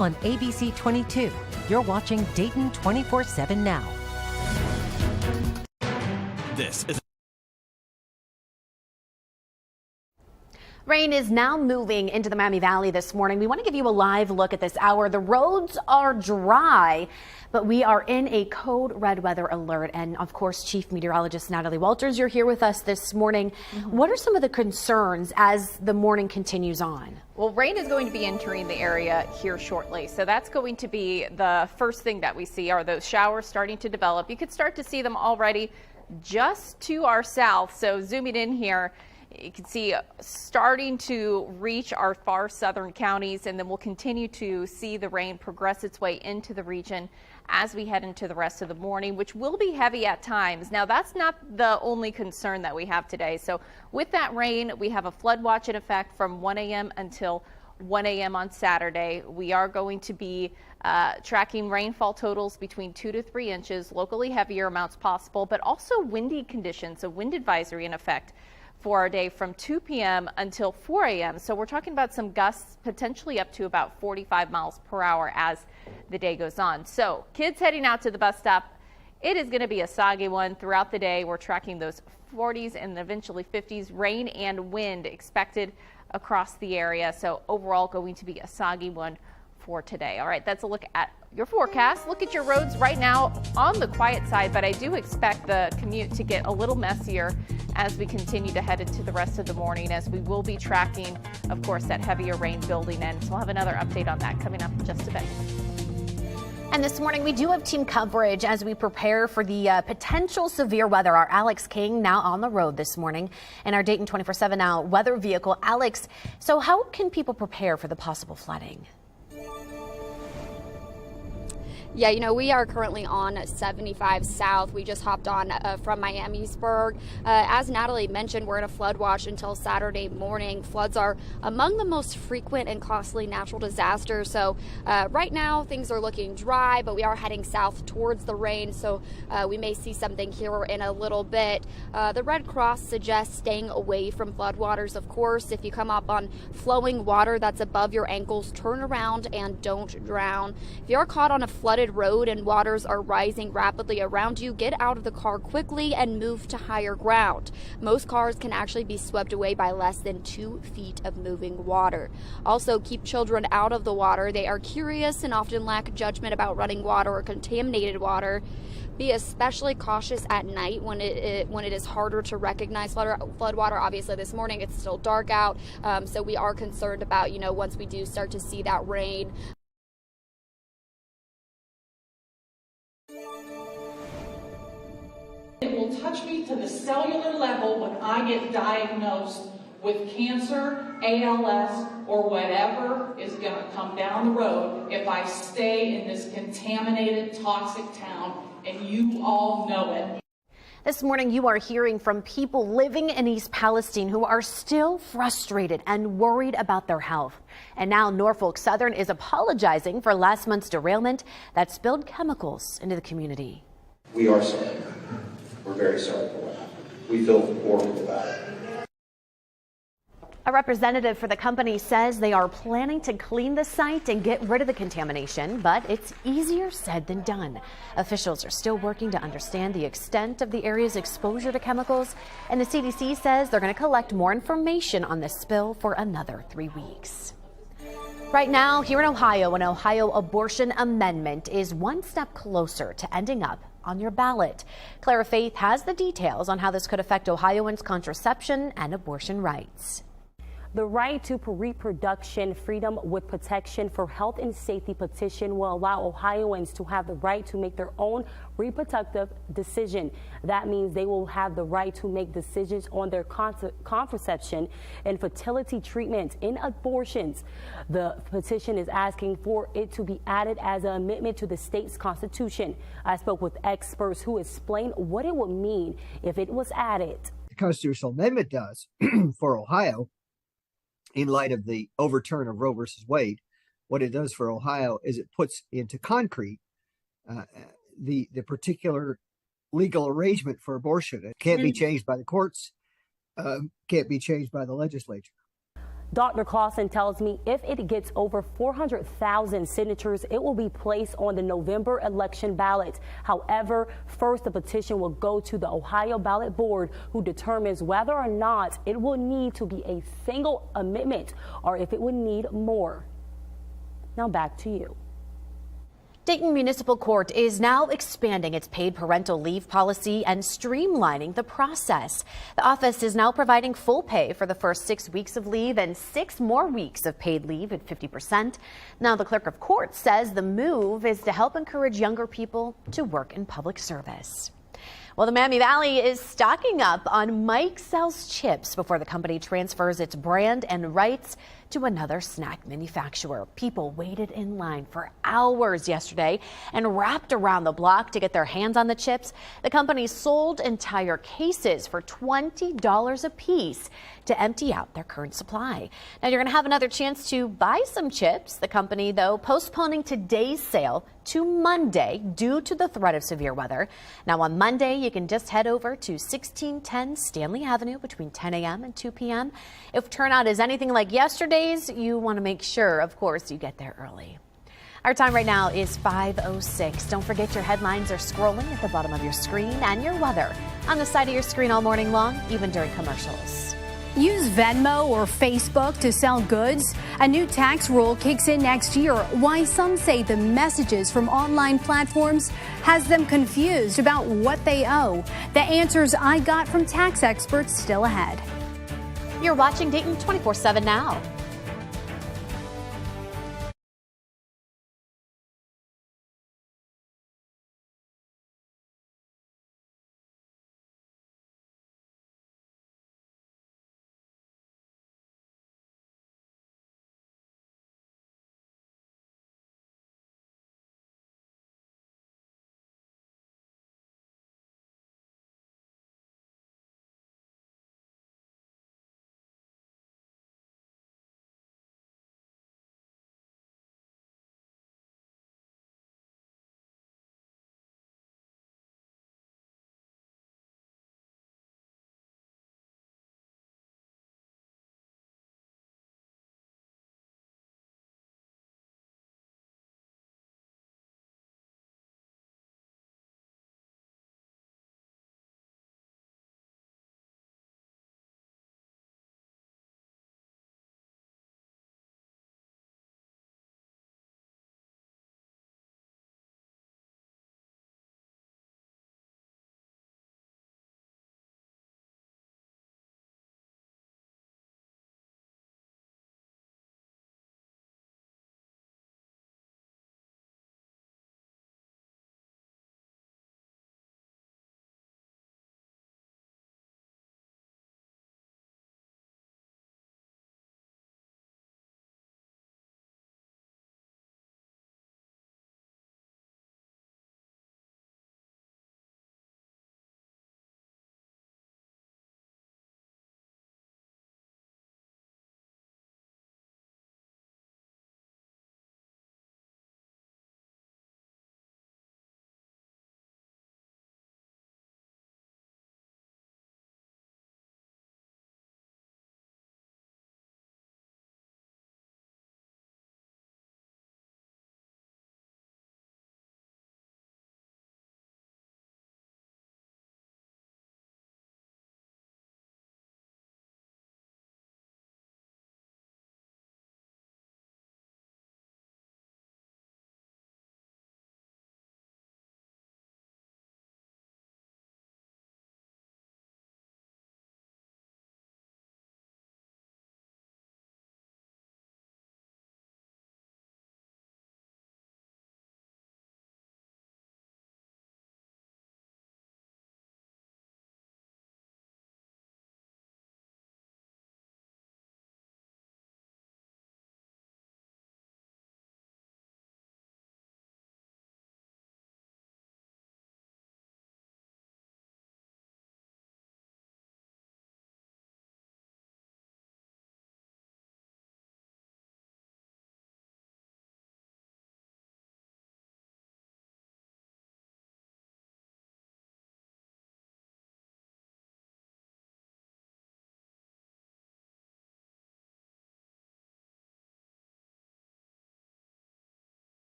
on ABC 22. You're watching Dayton 24/7 now. This is Rain is now moving into the Miami Valley this morning. We want to give you a live look at this hour. The roads are dry, but we are in a code red weather alert. And of course, Chief Meteorologist Natalie Walters, you're here with us this morning. What are some of the concerns as the morning continues on? Well, rain is going to be entering the area here shortly. So that's going to be the first thing that we see are those showers starting to develop. You could start to see them already just to our south. So zooming in here, you can see starting to reach our far southern counties, and then we'll continue to see the rain progress its way into the region as we head into the rest of the morning, which will be heavy at times. Now, that's not the only concern that we have today. So with that rain, we have a flood watch in effect from 1 a.m. until 1 a.m. on Saturday. We are going to be tracking rainfall totals between 2 to 3 inches, locally heavier amounts possible, but also windy conditions, a wind advisory in effect for our day from 2 p.m. until 4 a.m. So we're talking about some gusts potentially up to about 45 miles per hour as the day goes on. So kids heading out to the bus stop, it is going to be a soggy one throughout the day. We're tracking those 40s and eventually 50s, rain and wind expected across the area. So overall going to be a soggy one for today. All right, that's a look at your forecast. Look at your roads right now on the quiet side, but I do expect the commute to get a little messier as we continue to head into the rest of the morning, as we will be tracking, of course, that heavier rain building in. So we'll have another update on that coming up in just a bit. And this morning we do have team coverage as we prepare for the potential severe weather. Our Alex King now on the road this morning in our Dayton 24/7 now weather vehicle. Alex, so how can people prepare for the possible flooding? Yeah, you know, we are currently on 75 South. We just hopped on from Miamisburg. As Natalie mentioned, we're in a flood watch until Saturday morning. Floods are among the most frequent and costly natural disasters. So right now things are looking dry, but we are heading south towards the rain. So we may see something here in a little bit. The Red Cross suggests staying away from floodwaters. Of course, if you come up on flowing water that's above your ankles, turn around and don't drown. If you're caught on a flooded road and waters are rising rapidly around you, get out of the car quickly and move to higher ground. Most cars can actually be swept away by less than 2 feet of moving water. Also, keep children out of the water. They are curious and often lack judgment about running water or contaminated water. Be especially cautious at night when it is harder to recognize floodwater. Obviously, this morning it's still dark out, so we are concerned about, you know, once we do start to see that rain. It will touch me to the cellular level when I get diagnosed with cancer, ALS, or whatever is going to come down the road if I stay in this contaminated, toxic town, and you all know it. This morning, you are hearing from people living in East Palestine who are still frustrated and worried about their health. And now Norfolk Southern is apologizing for last month's derailment that spilled chemicals into the community. We are sorry. We're very sorry for what happened. We feel horrible about it. A representative for the company says they are planning to clean the site and get rid of the contamination, but it's easier said than done. Officials are still working to understand the extent of the area's exposure to chemicals, and the CDC says they're going to collect more information on this spill for another 3 weeks. Right now, here in Ohio, an Ohio abortion amendment is one step closer to ending up on your ballot. Clara Faith has the details on how this could affect Ohioans' contraception and abortion rights. The right to reproduction freedom with protection for health and safety petition will allow Ohioans to have the right to make their own reproductive decision. That means they will have the right to make decisions on their contraception and fertility treatments in abortions. The petition is asking for it to be added as an amendment to the state's constitution. I spoke with experts who explained what it would mean if it was added. The constitutional amendment does for Ohio, in light of the overturn of Roe versus Wade, what it does for Ohio is it puts into concrete the particular legal arrangement for abortion. It can't be changed by the courts, can't be changed by the legislature. Dr. Clausen tells me if it gets over 400,000 signatures, it will be placed on the November election ballot. However, first the petition will go to the Ohio Ballot Board, who determines whether or not it will need to be a single amendment or if it would need more. Now back to you. Dayton Municipal Court is now expanding its paid parental leave policy and streamlining the process. The office is now providing full pay for the first 6 weeks of leave and 6 more weeks of paid leave at 50%. Now, the clerk of court says the move is to help encourage younger people to work in public service. Well, the Miami Valley is stocking up on Mike Sells chips before the company transfers its brand and rights to another snack manufacturer. People waited in line for hours yesterday and wrapped around the block to get their hands on the chips. The company sold entire cases for $20 a piece to empty out their current supply. Now, you're going to have another chance to buy some chips. The company, though, postponing today's sale to Monday due to the threat of severe weather. Now, on Monday, you can just head over to 1610 Stanley Avenue between 10 a.m. and 2 p.m. If turnout is anything like yesterday's, you want to make sure, of course, you get there early. Our time right now is 5:06. Don't forget your headlines are scrolling at the bottom of your screen and your weather on the side of your screen all morning long, even during commercials. Use Venmo or Facebook to sell goods. A new tax rule kicks in next year. Why some say the messages from online platforms has them confused about what they owe. The answers I got from tax experts still ahead. You're watching Dayton 24/7 now.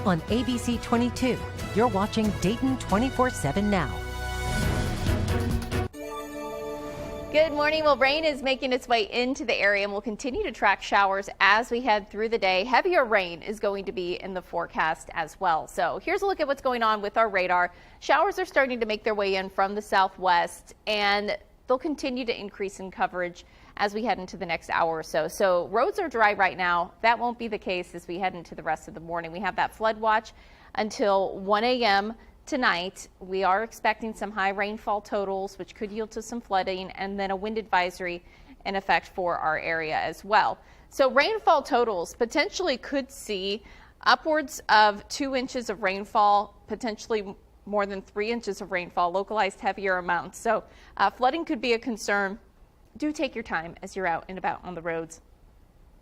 on ABC 22. You're watching Dayton 24/7 now. Good morning. Well, rain is making its way into the area and we'll continue to track showers as we head through the day. Heavier rain is going to be in the forecast as well. So here's a look at what's going on with our radar. Showers are starting to make their way in from the southwest and they'll continue to increase in coverage as we head into the next hour or so. So roads are dry right now. That won't be the case as we head into the rest of the morning. We have that flood watch until 1 a.m. tonight. We are expecting some high rainfall totals, which could yield to some flooding, and then a wind advisory in effect for our area as well. So rainfall totals potentially could see upwards of 2 inches of rainfall, potentially more than 3 inches of rainfall, localized heavier amounts. So flooding could be a concern. Do take your time as you're out and about on the roads.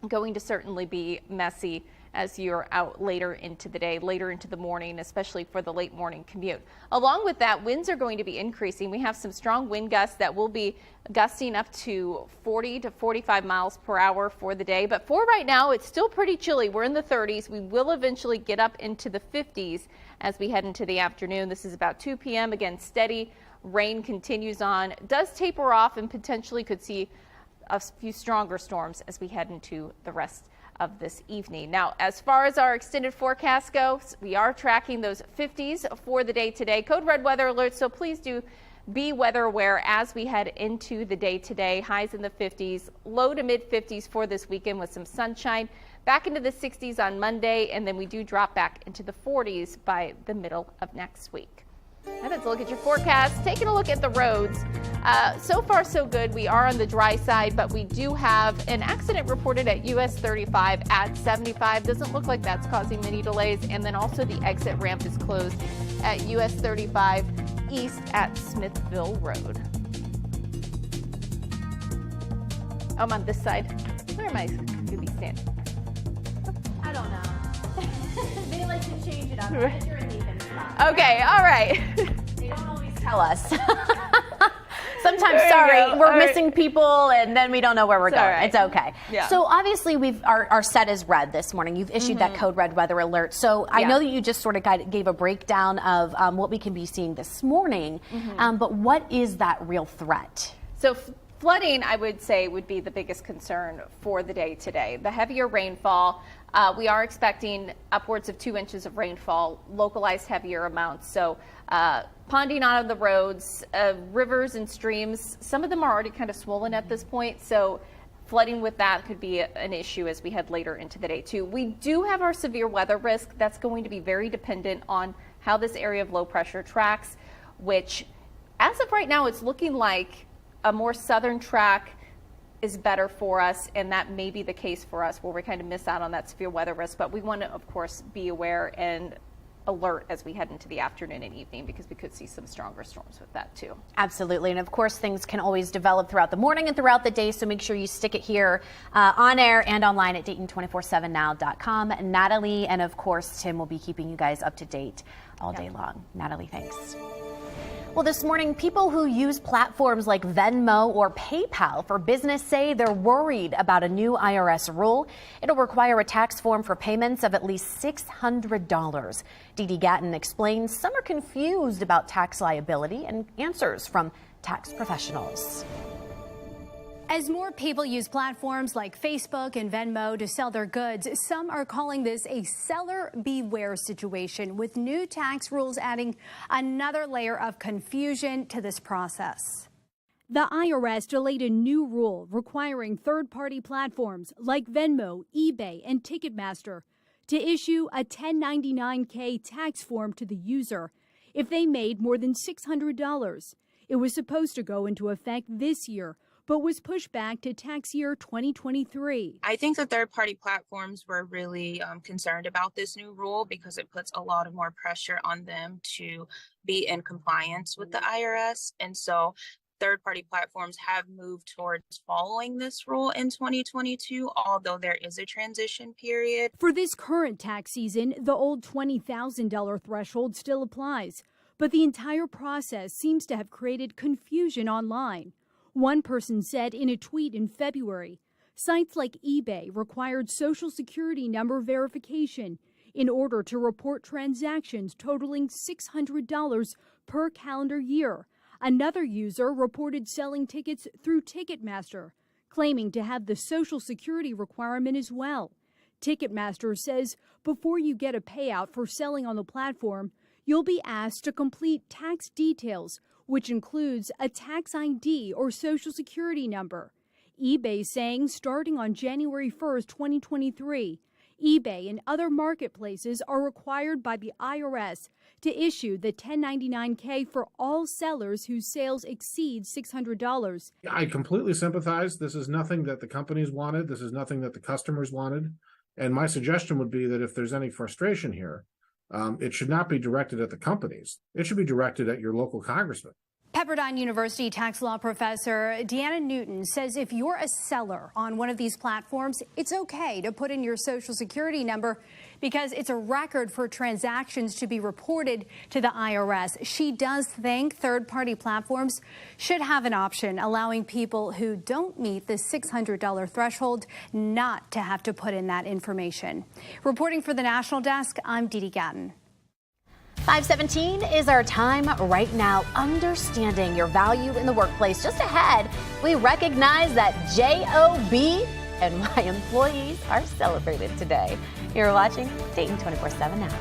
Going to certainly be messy as you're out later into the day, later into the morning, especially for the late morning commute. Along with that, winds are going to be increasing. We have some strong wind gusts that will be gusting up to 40 to 45 miles per hour for the day. But for right now, it's still pretty chilly. We're in the 30s. We will eventually get up into the 50s as we head into the afternoon. This is about 2 p.m. Again, steady rain continues on. It does taper off and potentially could see a few stronger storms as we head into the rest of this evening. Now, as far as our extended forecast goes, we are tracking those 50s for the day today. Code red weather alerts, so please do be weather aware as we head into the day today. Highs in the 50s, low to mid 50s for this weekend with some sunshine. Back into the 60s on Monday, and then we do drop back into the 40s by the middle of next week. Let's look at your forecast. Taking a look at the roads. So far, so good. We are on the dry side, but we do have an accident reported at US 35 at 75. Doesn't look like that's causing many delays. And then also the exit ramp is closed at US 35 east at Smithville Road. I'm on this side. Where am I going to be standing? I don't know. They like to change it up. But you're in even spot. Okay, all right. They don't always tell us. Sometimes, sorry, we're missing people, and then we don't know where we're going. Right. It's okay. Yeah. So obviously, our set is red this morning. You've issued that code red weather alert. So I know that you just sort of gave a breakdown of what we can be seeing this morning. But what is that real threat? So flooding, I would say, would be the biggest concern for the day today. The heavier rainfall, we are expecting upwards of 2 inches of rainfall, localized heavier amounts. So ponding out of the roads, rivers and streams, some of them are already kind of swollen at this point. So flooding with that could be an issue as we head later into the day too. We do have our severe weather risk. That's going to be very dependent on how this area of low pressure tracks, which as of right now, it's looking like a more southern track is better for us, and that may be the case for us where we kind of miss out on that severe weather risk. But we want to, of course, be aware and alert as we head into the afternoon and evening because we could see some stronger storms with that too. Absolutely. And of course, things can always develop throughout the morning and throughout the day. So make sure you stick it here on air and online at Dayton247now.com. Natalie and of course, Tim will be keeping you guys up to date all day long. Natalie, thanks. Well, this morning, people who use platforms like Venmo or PayPal for business say they're worried about a new IRS rule. It'll require a tax form for payments of at least $600. Dee Dee Gatton explains some are confused about tax liability and answers from tax professionals. As more people use platforms like Facebook and Venmo to sell their goods, some are calling this a seller beware situation, with new tax rules adding another layer of confusion to this process. The IRS delayed a new rule requiring third-party platforms like Venmo, eBay, and Ticketmaster to issue a 1099-K tax form to the user if they made more than $600. It was supposed to go into effect this year, but was pushed back to tax year 2023. I think the third-party platforms were really concerned about this new rule because it puts a lot of more pressure on them to be in compliance with the IRS. And so third-party platforms have moved towards following this rule in 2022, although there is a transition period. For this current tax season, the old $20,000 threshold still applies, but the entire process seems to have created confusion online. One person said in a tweet in February, sites like eBay required Social Security number verification in order to report transactions totaling $600 per calendar year. Another user reported selling tickets through Ticketmaster, claiming to have the Social Security requirement as well. Ticketmaster says before you get a payout for selling on the platform, you'll be asked to complete tax details, which includes a tax ID or Social Security number. eBay saying starting on January 1st, 2023, eBay and other marketplaces are required by the IRS to issue the 1099-K for all sellers whose sales exceed $600. I completely sympathize. This is nothing that the companies wanted. This is nothing that the customers wanted. And my suggestion would be that if there's any frustration here, it should not be directed at the companies. It should be directed at your local congressman. Pepperdine University tax law professor Deanna Newton says if you're a seller on one of these platforms, it's okay to put in your Social Security number because it's a record for transactions to be reported to the IRS. She does think third-party platforms should have an option allowing people who don't meet the $600 threshold not to have to put in that information. Reporting for the National Desk, I'm Dee Dee Gatton. 5:17 is our time right now. Understanding your value in the workplace. Just ahead, we recognize that JOB and my employees are celebrated today. You're watching Dayton 24/7 now.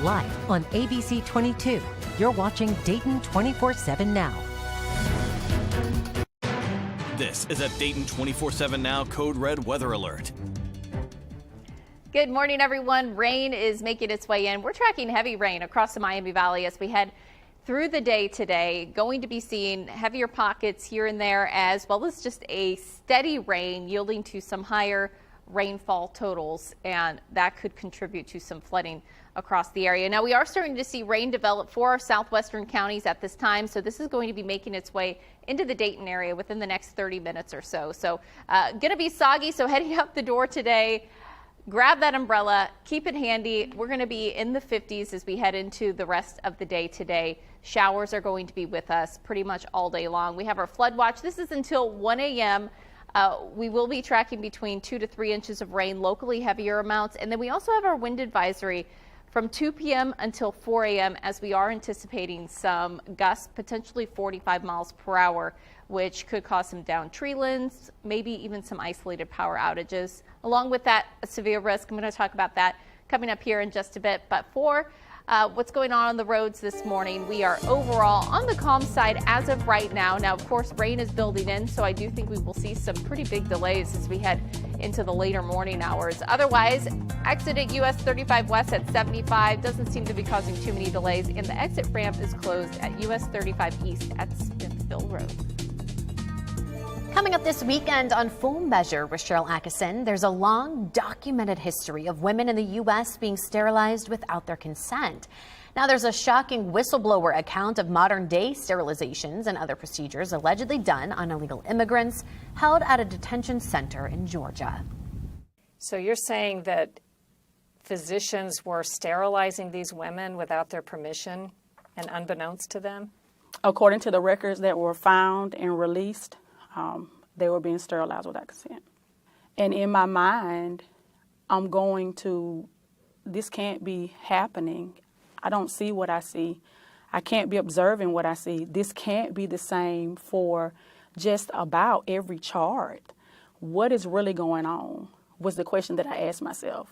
Live on ABC 22, you're watching Dayton 24/7 now. This is a Dayton 24/7 Now Code Red weather alert. Good morning, everyone. Rain is making its way in. We're tracking heavy rain across the Miami Valley as we head through the day today. Going to be seeing heavier pockets here and there, as well as just a steady rain yielding to some higher rainfall totals, and that could contribute to some flooding across the area. Now, we are starting to see rain develop for our southwestern counties at this time, so this is going to be making its way into the Dayton area within the next 30 minutes or so. So going to be soggy, so heading out the door today, grab that umbrella, keep it handy. We're going to be in the 50s as we head into the rest of the day today. Showers are going to be with us pretty much all day long. We have our flood watch. This is until 1 a.m. We will be tracking between 2 to 3 inches of rain, locally heavier amounts. And then we also have our wind advisory from 2 p.m. until 4 a.m. as we are anticipating some gusts, potentially 45 miles per hour, which could cause some downed tree limbs, maybe even some isolated power outages. Along with that, a severe risk. I'm going to talk about that coming up here in just a bit. But for what's going on the roads this morning, we are overall on the calm side as of right now. Now, of course, rain is building in, so I do think we will see some pretty big delays as we head into the later morning hours. Otherwise, exit at US 35 West at 75 doesn't seem to be causing too many delays, and the exit ramp is closed at US 35 East at Smithville Road. Coming up this weekend on Full Measure with Cheryl Atkinson, there's a long documented history of women in the U.S. being sterilized without their consent. Now, there's a shocking whistleblower account of modern-day sterilizations and other procedures allegedly done on illegal immigrants held at a detention center in Georgia. So you're saying that physicians were sterilizing these women without their permission and unbeknownst to them? According to the records that were found and released, they were being sterilized without consent. And in my mind, this can't be happening. I don't see what I see. I can't be observing what I see. This can't be the same for just about every chart. What is really going on was the question that I asked myself.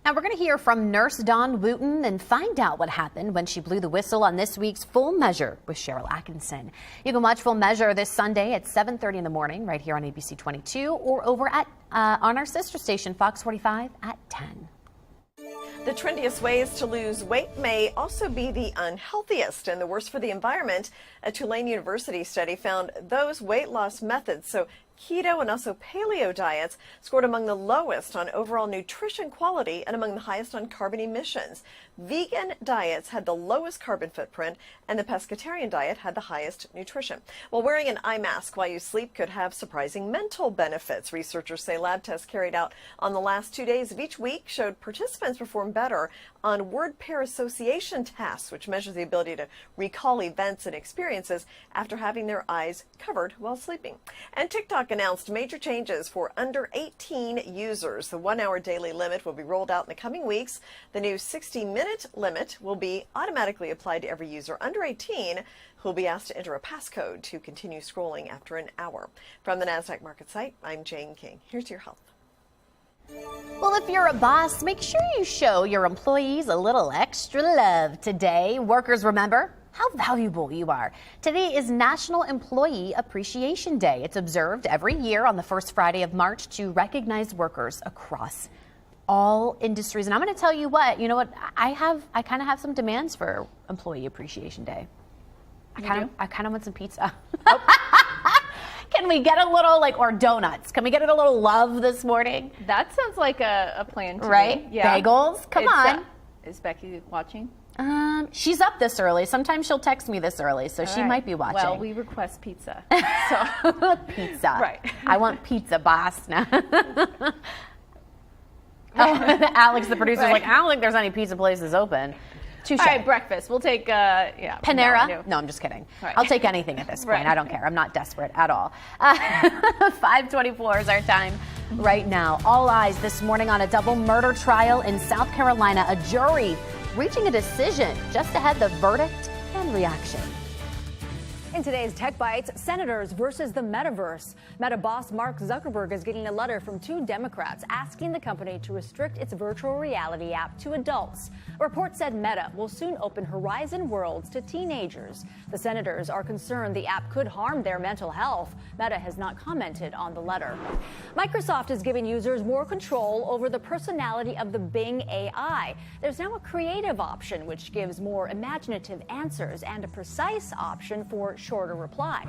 Now, we're going to hear from Nurse Dawn Wooten and find out what happened when she blew the whistle on this week's Full Measure with Cheryl Atkinson. You can watch Full Measure this Sunday at 7:30 in the morning right here on ABC 22 or over at on our sister station, Fox 45 at 10. The trendiest ways to lose weight may also be the unhealthiest and the worst for the environment. A Tulane University study found those weight loss methods, so keto and also paleo diets, scored among the lowest on overall nutrition quality and among the highest on carbon emissions. Vegan diets had the lowest carbon footprint, and the pescatarian diet had the highest nutrition. While wearing an eye mask while you sleep could have surprising mental benefits. Researchers say lab tests carried out on the last 2 days of each week showed participants perform better on word pair association tests, which measures the ability to recall events and experiences after having their eyes covered while sleeping. And TikTok announced major changes for under 18 users. The 1-hour daily limit will be rolled out in the coming weeks. The new 60-minute limit will be automatically applied to every user under 18 who will be asked to enter a passcode to continue scrolling after an hour. From the NASDAQ market site, I'm Jane King. Here's your health. Well, if you're a boss, make sure you show your employees a little extra love today. Workers, remember how valuable you are. Today is National Employee Appreciation Day. It's observed every year on the first Friday of March to recognize workers across all industries. And I'm going to tell you what, I kind of have some demands for Employee Appreciation Day. I kind of want some pizza. Can we get a little, or donuts? Can we get a little love this morning? That sounds like a plan to right? me. Yeah. Bagels? Come on. Is Becky watching? She's up this early. Sometimes she'll text me this early, so she might be watching. Well, we request pizza. So. Pizza. Right. I want pizza, boss. Now. Alex, the producer, is like, I don't think there's any pizza places open. Touché. All right, breakfast. We'll take, Panera? No, I'm just kidding. Right. I'll take anything at this point. Right. I don't care. I'm not desperate at all. 5:24 is our time right now. All eyes this morning on a double murder trial in South Carolina. A jury reaching a decision just ahead the verdict and reaction. In today's Tech Bites, senators versus the metaverse. Meta boss Mark Zuckerberg is getting a letter from 2 Democrats asking the company to restrict its virtual reality app to adults. A report said Meta will soon open Horizon Worlds to teenagers. The senators are concerned the app could harm their mental health. Meta has not commented on the letter. Microsoft is giving users more control over the personality of the Bing AI. There's now a creative option which gives more imaginative answers and a precise option for shorter replies.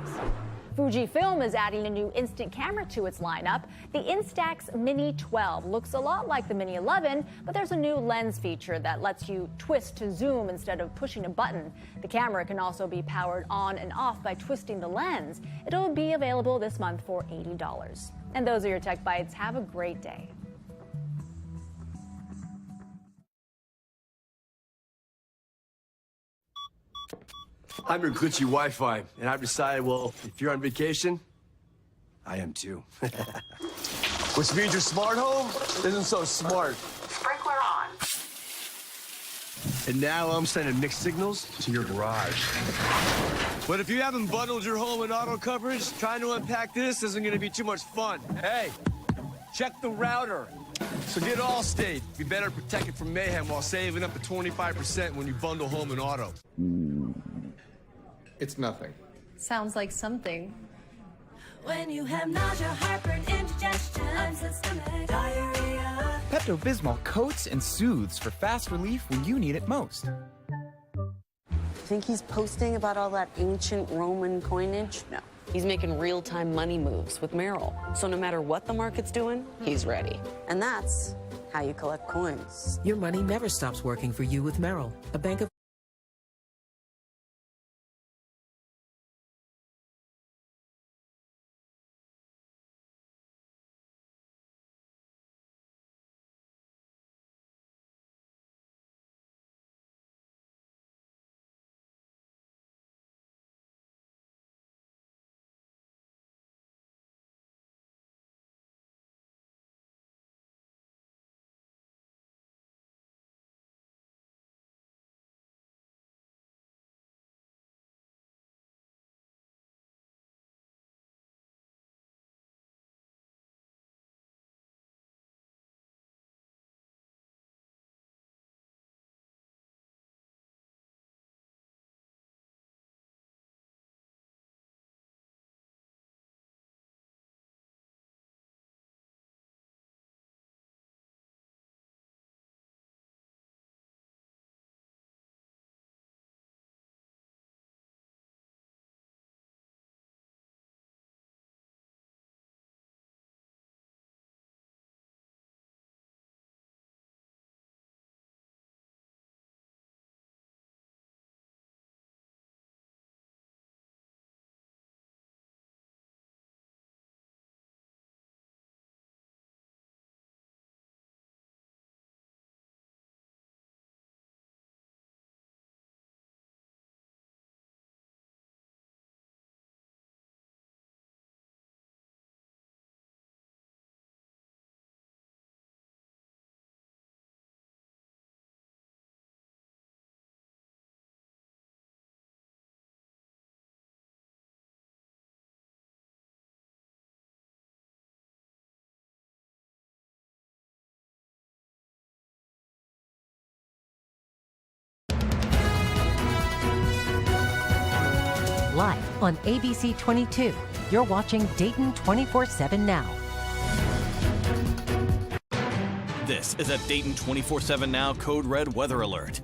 Fujifilm is adding a new instant camera to its lineup. The Instax Mini 12 looks a lot like the Mini 11, but there's a new lens feature that lets you twist to zoom instead of pushing a button. The camera can also be powered on and off by twisting the lens. It'll be available this month for $80. And those are your Tech Bites. Have a great day. I'm your glitchy Wi-Fi, and I've decided, well, if you're on vacation, I am too. Which means your smart home isn't so smart. Sprinkler on. And now I'm sending mixed signals to your garage. But if you haven't bundled your home in auto coverage, trying to unpack this isn't going to be too much fun. Hey, check the router. So get Allstate. Be better protected from mayhem while saving up to 25% when you bundle home and auto. It's nothing. Sounds like something. When you have nausea, heartburn, indigestion, unsystemic diarrhea. Pepto-Bismol coats and soothes for fast relief when you need it most. Think he's posting about all that ancient Roman coinage? No. He's making real-time money moves with Merrill. So no matter what the market's doing, he's ready. And that's how you collect coins. Your money never stops working for you with Merrill, a bank of... Live on ABC 22, you're watching Dayton 24/7 now. This is a Dayton 24/7 Now Code Red Weather Alert.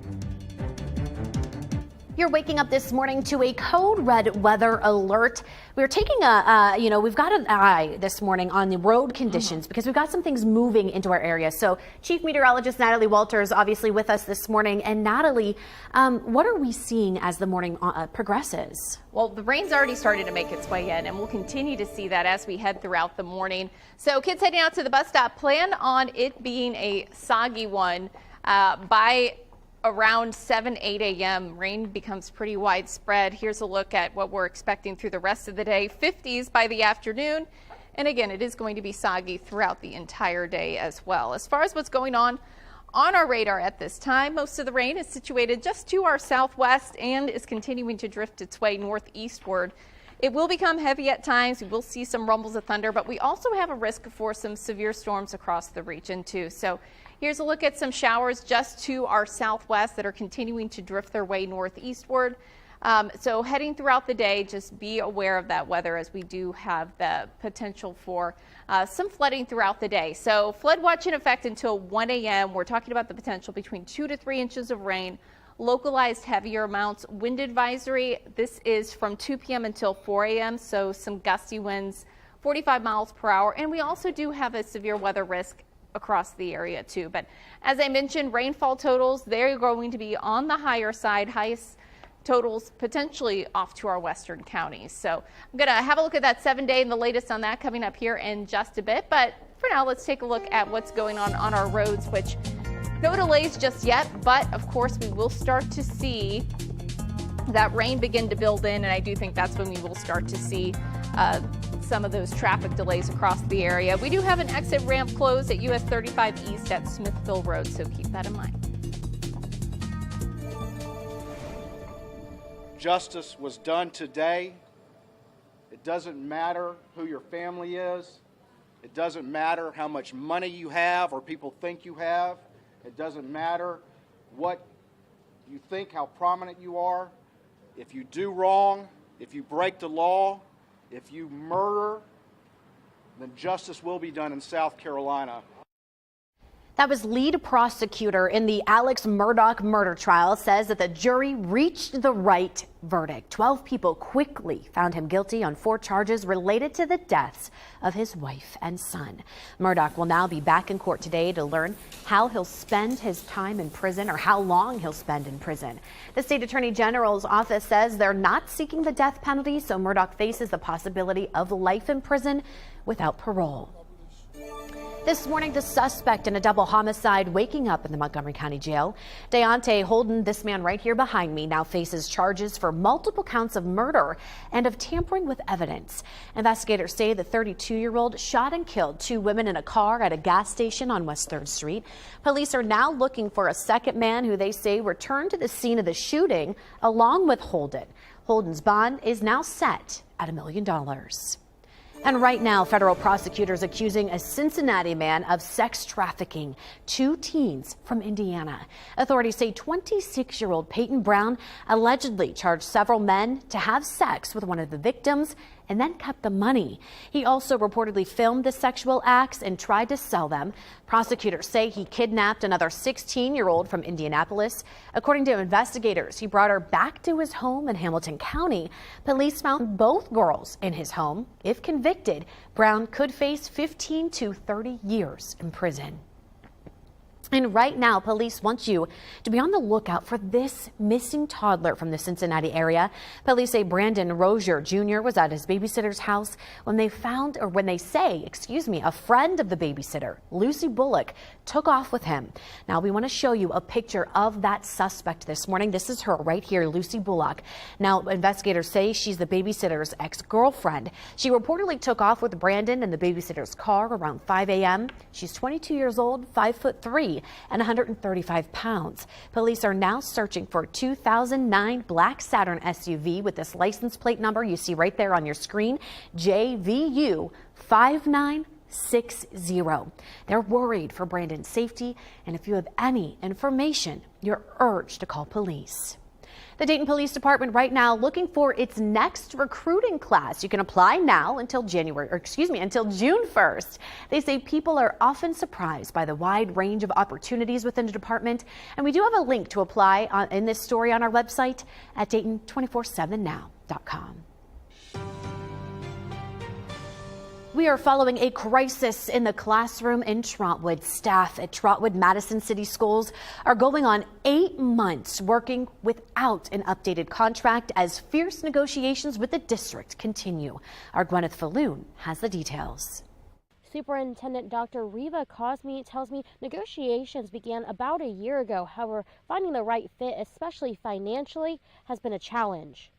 You're waking up this morning to a code red weather alert. We're taking we've got an eye this morning on the road conditions because we've got some things moving into our area. So Chief Meteorologist Natalie Walters obviously with us this morning. And Natalie, what are we seeing as the morning progresses? Well, the rain's already started to make its way in, and we'll continue to see that as we head throughout the morning. So kids heading out to the bus stop, plan on it being a soggy one by around 8 a.m. Rain becomes pretty widespread. Here's a look at what we're expecting through the rest of the day. 50s by the afternoon. And again, it is going to be soggy throughout the entire day as well. As far as what's going on our radar at this time, most of the rain is situated just to our southwest and is continuing to drift its way northeastward. It will become heavy at times. We will see some rumbles of thunder, but we also have a risk for some severe storms across the region too. So here's a look at some showers just to our southwest that are continuing to drift their way northeastward. So heading throughout the day, just be aware of that weather as we do have the potential for some flooding throughout the day. So flood watch in effect until 1 a.m. We're talking about the potential between 2 to 3 inches of rain, localized heavier amounts. Wind advisory, this is from 2 p.m. until 4 a.m. So some gusty winds, 45 miles per hour. And we also do have a severe weather risk across the area too. But as I mentioned, rainfall totals, they're going to be on the higher side, highest totals potentially off to our western counties. So I'm going to have a look at that 7-day and the latest on that coming up here in just a bit. But for now, let's take a look at what's going on our roads, which no delays just yet. But of course, we will start to see that rain begin to build in. And I do think that's when we will start to see some of those traffic delays across the area. We do have an exit ramp closed at US 35 East at Smithville Road, so keep that in mind. Justice was done today. It doesn't matter who your family is. It doesn't matter how much money you have or people think you have. It doesn't matter what you think, how prominent you are. If you do wrong, if you break the law, if you murder, then justice will be done in South Carolina. That was lead prosecutor in the Alex Murdaugh murder trial says that the jury reached the right verdict. 12 people quickly found him guilty on 4 charges related to the deaths of his wife and son. Murdaugh will now be back in court today to learn how he'll spend his time in prison or how long he'll spend in prison. The state attorney general's office says they're not seeking the death penalty, so Murdaugh faces the possibility of life in prison without parole. This morning, the suspect in a double homicide waking up in the Montgomery County Jail. Deontay Holden, this man right here behind me, now faces charges for multiple counts of murder and of tampering with evidence. Investigators say the 32-year-old shot and killed 2 women in a car at a gas station on West 3rd Street. Police are now looking for a second man who they say returned to the scene of the shooting along with Holden. Holden's bond is now set at $1 million. And right now, federal prosecutors accusing a Cincinnati man of sex trafficking 2 teens from Indiana. Authorities say 26-year-old Peyton Brown allegedly charged several men to have sex with one of the victims and then kept the money. He also reportedly filmed the sexual acts and tried to sell them. Prosecutors say he kidnapped another 16-year-old from Indianapolis. According to investigators, he brought her back to his home in Hamilton County. Police found both girls in his home. If convicted, Brown could face 15 to 30 years in prison. And right now, police want you to be on the lookout for this missing toddler from the Cincinnati area. Police say Brandon Rozier Jr. was at his babysitter's house when they say, a friend of the babysitter, Lucy Bullock, took off with him. Now, we want to show you a picture of that suspect this morning. This is her right here, Lucy Bullock. Now, investigators say she's the babysitter's ex-girlfriend. She reportedly took off with Brandon in the babysitter's car around 5 a.m. She's 22 years old, 5'3", and 135 pounds. Police are now searching for a 2009 black Saturn SUV with this license plate number you see right there on your screen, JVU 5960. They're worried for Brandon's safety, and if you have any information, you're urged to call police. The Dayton Police Department right now looking for its next recruiting class. You can apply now until June 1st. They say people are often surprised by the wide range of opportunities within the department. And we do have a link to apply in this story on our website at Dayton247now.com. We are following a crisis in the classroom in Trotwood. Staff at Trotwood Madison City Schools are going on 8 months working without an updated contract as fierce negotiations with the district continue. Our Gwyneth Falloon has the details. Superintendent Dr. Reva Cosme tells me negotiations began about a year ago. However, finding the right fit, especially financially, has been a challenge.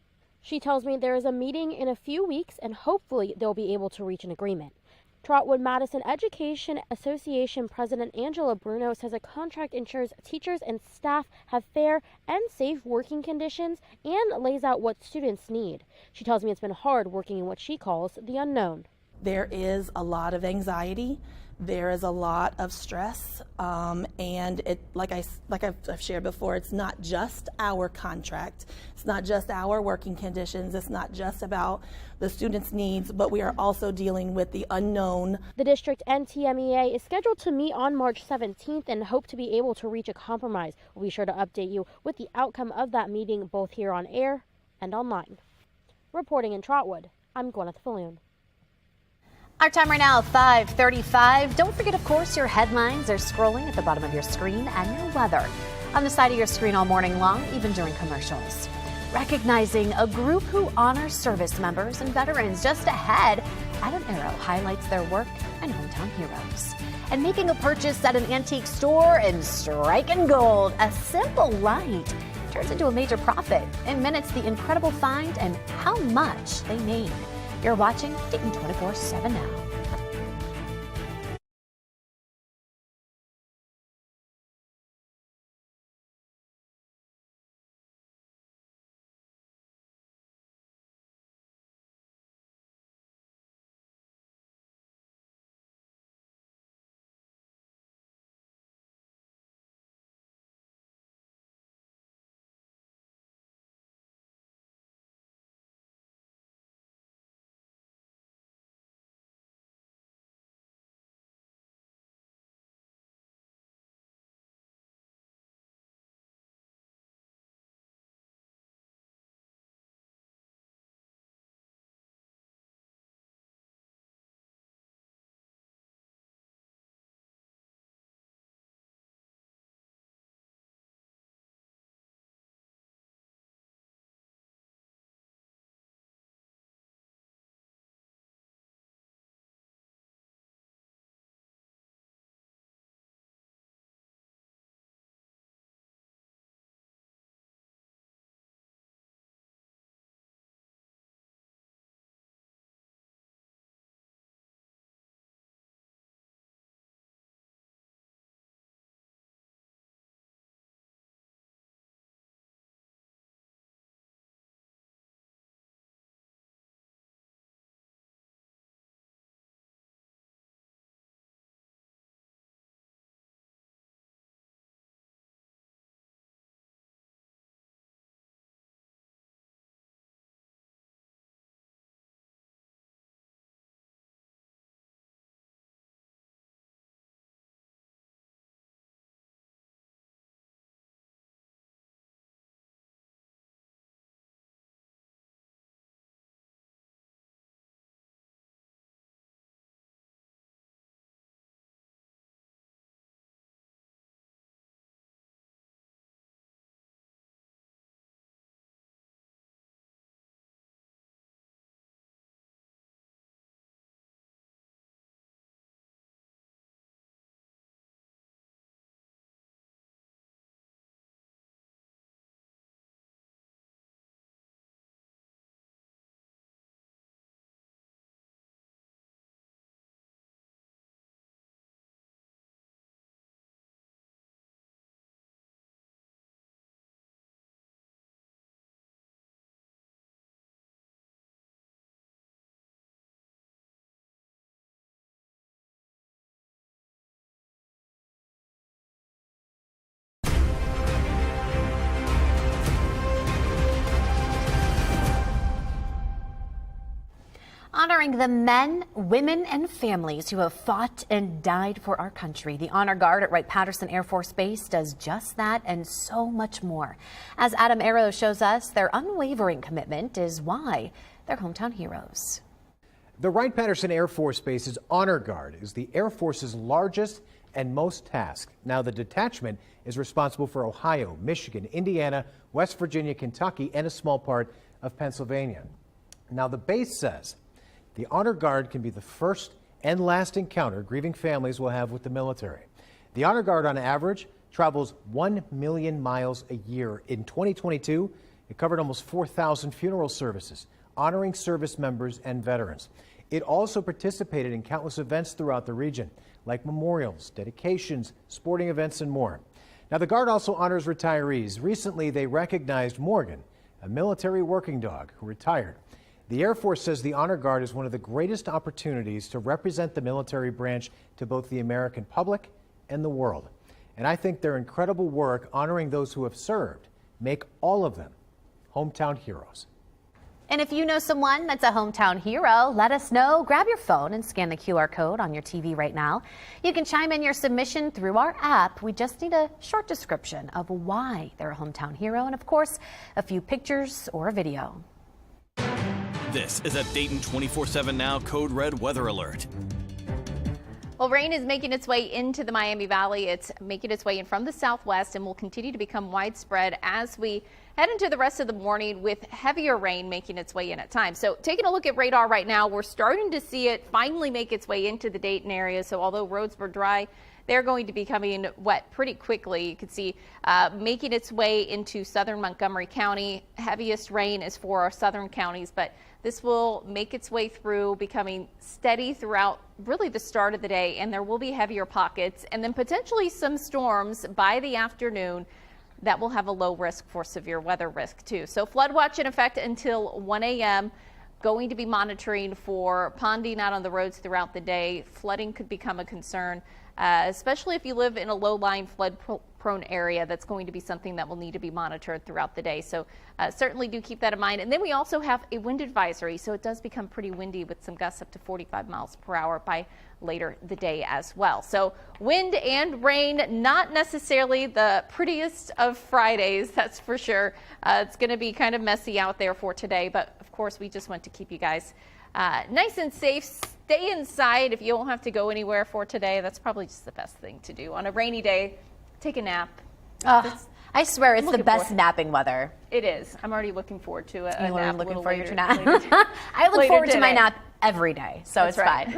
She tells me there is a meeting in a few weeks and hopefully they'll be able to reach an agreement. Trotwood Madison Education Association President Angela Bruno says a contract ensures teachers and staff have fair and safe working conditions and lays out what students need. She tells me it's been hard working in what she calls the unknown. There is a lot of anxiety there is a lot of stress, and it, like I've shared before, it's not just our contract, it's not just our working conditions, it's not just about the students' needs, but we are also dealing with the unknown. The district and TMEA is scheduled to meet on March 17th and hope to be able to reach a compromise. We'll be sure to update you with the outcome of that meeting both here on air and online. Reporting in Trotwood, I'm Gwyneth Falloon. Our time right now, 5:35. Don't forget, of course, your headlines are scrolling at the bottom of your screen and your weather on the side of your screen all morning long, even during commercials. Recognizing a group who honors service members and veterans. Just ahead, Adam Arrow highlights their work and hometown heroes. And making a purchase at an antique store and striking gold, a simple light turns into a major profit. In minutes, the incredible find and how much they made. You're watching Dayton 24/7 now. Honoring the men, women, and families who have fought and died for our country. The Honor Guard at Wright-Patterson Air Force Base does just that and so much more. As Adam Arrow shows us, their unwavering commitment is why they're hometown heroes. The Wright-Patterson Air Force Base's Honor Guard is the Air Force's largest and most tasked. Now, the detachment is responsible for Ohio, Michigan, Indiana, West Virginia, Kentucky, and a small part of Pennsylvania. Now, the base says the Honor Guard can be the first and last encounter grieving families will have with the military. The Honor Guard, on average, travels 1 million miles a year. In 2022, it covered almost 4,000 funeral services, honoring service members and veterans. It also participated in countless events throughout the region, like memorials, dedications, sporting events, and more. Now, the Guard also honors retirees. Recently, they recognized Morgan, a military working dog who retired. The Air Force says the Honor Guard is one of the greatest opportunities to represent the military branch to both the American public and the world. And I think their incredible work honoring those who have served make all of them hometown heroes. And if you know someone that's a hometown hero, let us know. Grab your phone and scan the QR code on your TV right now. You can chime in your submission through our app. We just need a short description of why they're a hometown hero and, of course, a few pictures or a video. This is a Dayton 24/7 Now Code Red weather alert. Well, rain is making its way into the Miami Valley. It's making its way in from the southwest and will continue to become widespread as we head into the rest of the morning, with heavier rain making its way in at times. So taking a look at radar right now, we're starting to see it finally make its way into the Dayton area. So although roads were dry, they're going to be coming wet pretty quickly. You can see making its way into southern Montgomery County. Heaviest rain is for our southern counties, but this will make its way through, becoming steady throughout really the start of the day, and there will be heavier pockets and then potentially some storms by the afternoon that will have a low risk for severe weather risk too. So flood watch in effect until 1 a.m. Going to be monitoring for ponding out on the roads throughout the day. Flooding could become a concern, especially if you live in a low-lying flood-prone area. That's going to be something that will need to be monitored throughout the day. So certainly do keep that in mind. And then we also have a wind advisory, so it does become pretty windy with some gusts up to 45 miles per hour by later the day as well. So wind and rain, not necessarily the prettiest of Fridays, that's for sure. It's going to be kind of messy out there for today, but of course we just want to keep you guys nice and safe. Stay inside if you don't have to go anywhere for today. That's probably just the best thing to do on a rainy day. Take a nap. I swear it's the best napping weather. It is. I'm already looking forward to it. You are looking forward to nap. I look forward to my nap every day, so it's fine.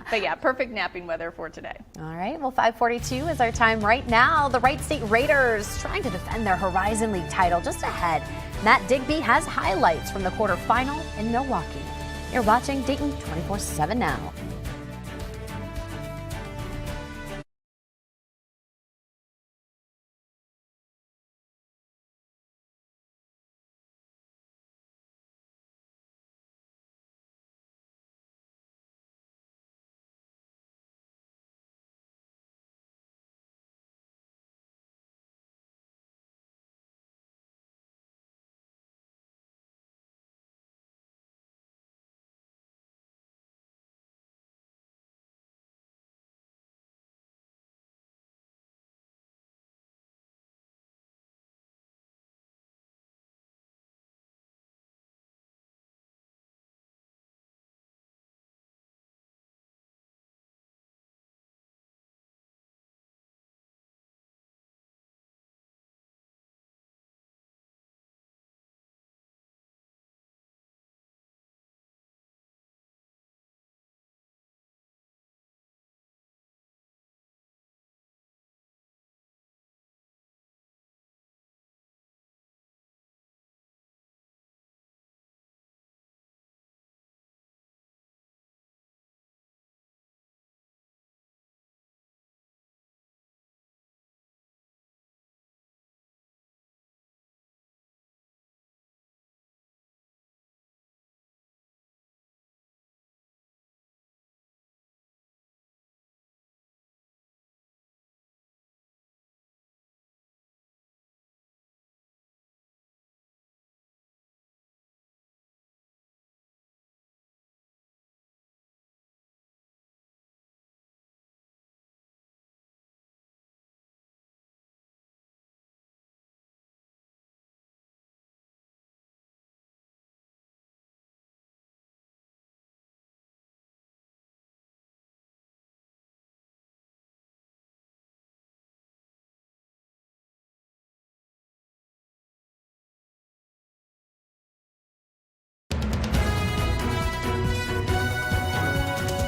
But yeah, perfect napping weather for today. All right, well, 5:42 is our time right now. The Wright State Raiders trying to defend their Horizon League title just ahead. Matt Digby has highlights from the quarterfinal in Milwaukee. You're watching Dayton 24/7 Now.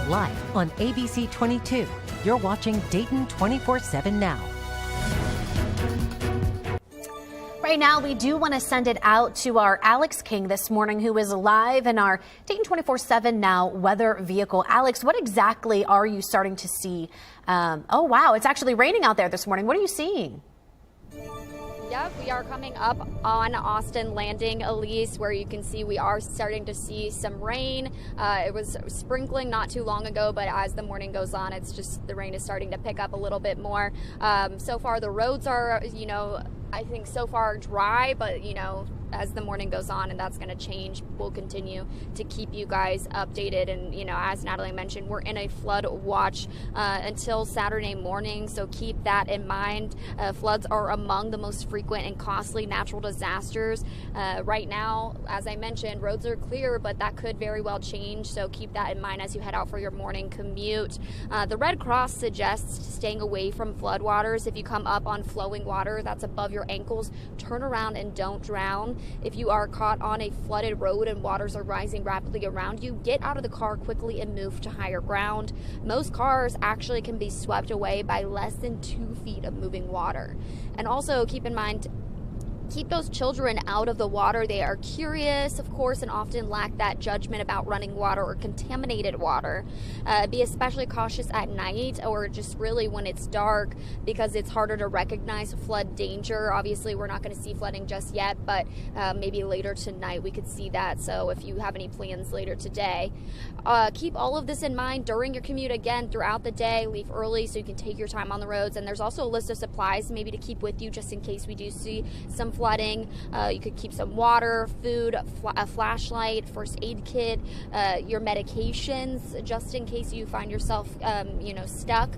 Live on ABC 22, you're watching Dayton 24/7 Now. Right now, we do want to send it out to our Alex King this morning, who is live in our Dayton 24/7 Now weather vehicle. Alex, what exactly are you starting to see? Oh, wow, it's actually raining out there this morning. What are you seeing? Yep, we are coming up on Austin Landing, Elise, where you can see we are starting to see some rain. It was sprinkling not too long ago, but as the morning goes on, it's just the rain is starting to pick up a little bit more. So far, the roads are, I think so far dry, but, as the morning goes on, and that's going to change, we'll continue to keep you guys updated. And as Natalie mentioned, we're in a flood watch until Saturday morning, so keep that in mind. Floods are among the most frequent and costly natural disasters. Right now, as I mentioned, roads are clear, but that could very well change, so keep that in mind as you head out for your morning commute. The Red Cross suggests staying away from floodwaters. If you come up on flowing water that's above your ankles, turn around and don't drown. If you are caught on a flooded road and waters are rising rapidly around you, get out of the car quickly and move to higher ground. Most cars actually can be swept away by less than 2 feet of moving water. And also keep in mind, keep those children out of the water. They are curious, of course, and often lack that judgment about running water or contaminated water. Be especially cautious at night or just really when it's dark, because it's harder to recognize flood danger. Obviously, we're not going to see flooding just yet, but maybe later tonight we could see that. So if you have any plans later today, keep all of this in mind during your commute. Again, throughout the day, leave early so you can take your time on the roads. And there's also a list of supplies maybe to keep with you just in case we do see some flooding. You could keep some water, food, a flashlight, first aid kit, your medications, just in case you find yourself, stuck.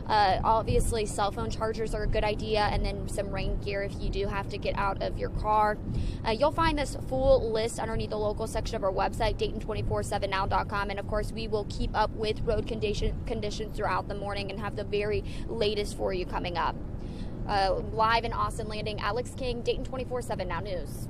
Obviously, cell phone chargers are a good idea, and then some rain gear if you do have to get out of your car. You'll find this full list underneath the local section of our website, Dayton247now.com, and of course, we will keep up with road conditions throughout the morning and have the very latest for you coming up. Live in Austin Landing, Alex King, Dayton 24/7 Now News.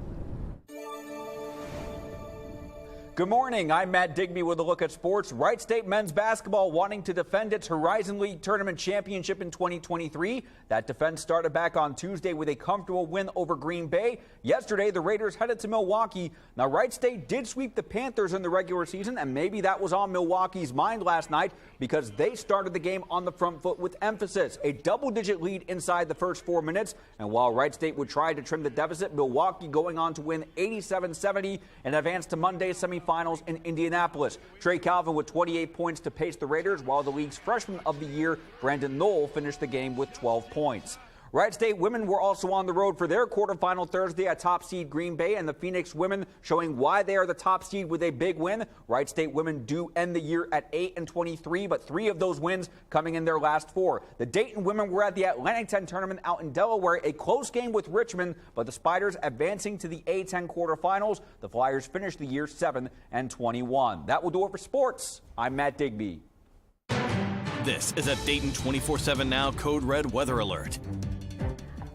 Good morning, I'm Matt Digby with a look at sports. Wright State men's basketball wanting to defend its Horizon League Tournament Championship in 2023. That defense started back on Tuesday with a comfortable win over Green Bay. Yesterday, the Raiders headed to Milwaukee. Now, Wright State did sweep the Panthers in the regular season, and maybe that was on Milwaukee's mind last night because they started the game on the front foot with emphasis. A double-digit lead inside the first 4 minutes, and while Wright State would try to trim the deficit, Milwaukee going on to win 87-70 and advance to Monday's semifinals in Indianapolis. Trey Calvin with 28 points to pace the Raiders, while the league's freshman of the year, Brandon Knoll, finished the game with 12 points. Wright State women were also on the road for their quarterfinal Thursday at top seed Green Bay, and the Phoenix women showing why they are the top seed with a big win. Wright State women do end the year at 8-23, but 3 of those wins coming in their last 4. The Dayton women were at the Atlantic 10 tournament out in Delaware, a close game with Richmond, but the Spiders advancing to the A10 quarterfinals. The Flyers finished the year 7-21. That will do it for sports. I'm Matt Digby. This is a Dayton 24/7 Now Code Red weather alert.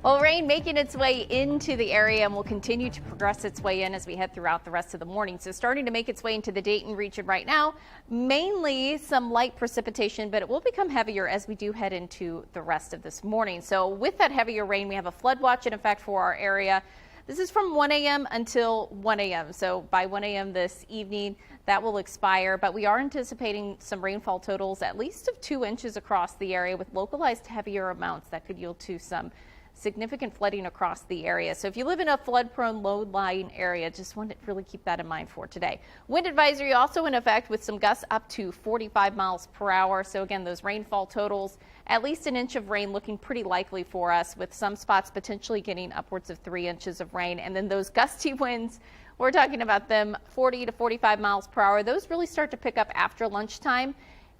Well, rain making its way into the area and will continue to progress its way in as we head throughout the rest of the morning. So starting to make its way into the Dayton region right now, mainly some light precipitation, but it will become heavier as we do head into the rest of this morning. So with that heavier rain, we have a flood watch in effect for our area. This is from 1 a.m. until 1 a.m. So by 1 a.m. this evening, that will expire. But we are anticipating some rainfall totals, at least of 2 inches across the area, with localized heavier amounts that could yield to some significant flooding across the area. So if you live in a flood-prone, low-lying area, just want to really keep that in mind for today. Wind advisory also in effect with some gusts up to 45 miles per hour. So again, those rainfall totals, at least an inch of rain looking pretty likely for us, with some spots potentially getting upwards of 3 inches of rain. And then those gusty winds, we're talking about them 40 to 45 miles per hour. Those really start to pick up after lunchtime.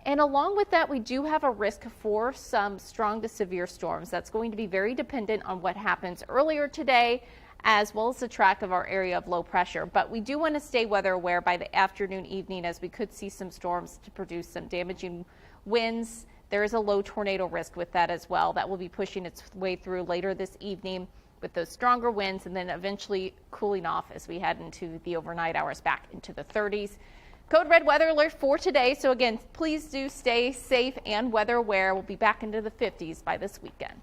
And along with that, we do have a risk for some strong to severe storms. That's going to be very dependent on what happens earlier today, as well as the track of our area of low pressure. But we do want to stay weather aware by the afternoon, evening, as we could see some storms to produce some damaging winds. There is a low tornado risk with that as well. That will be pushing its way through later this evening with those stronger winds, and then eventually cooling off as we head into the overnight hours back into the 30s. Code red weather alert for today. So again, please do stay safe and weather aware. We'll be back into the 50s by this weekend.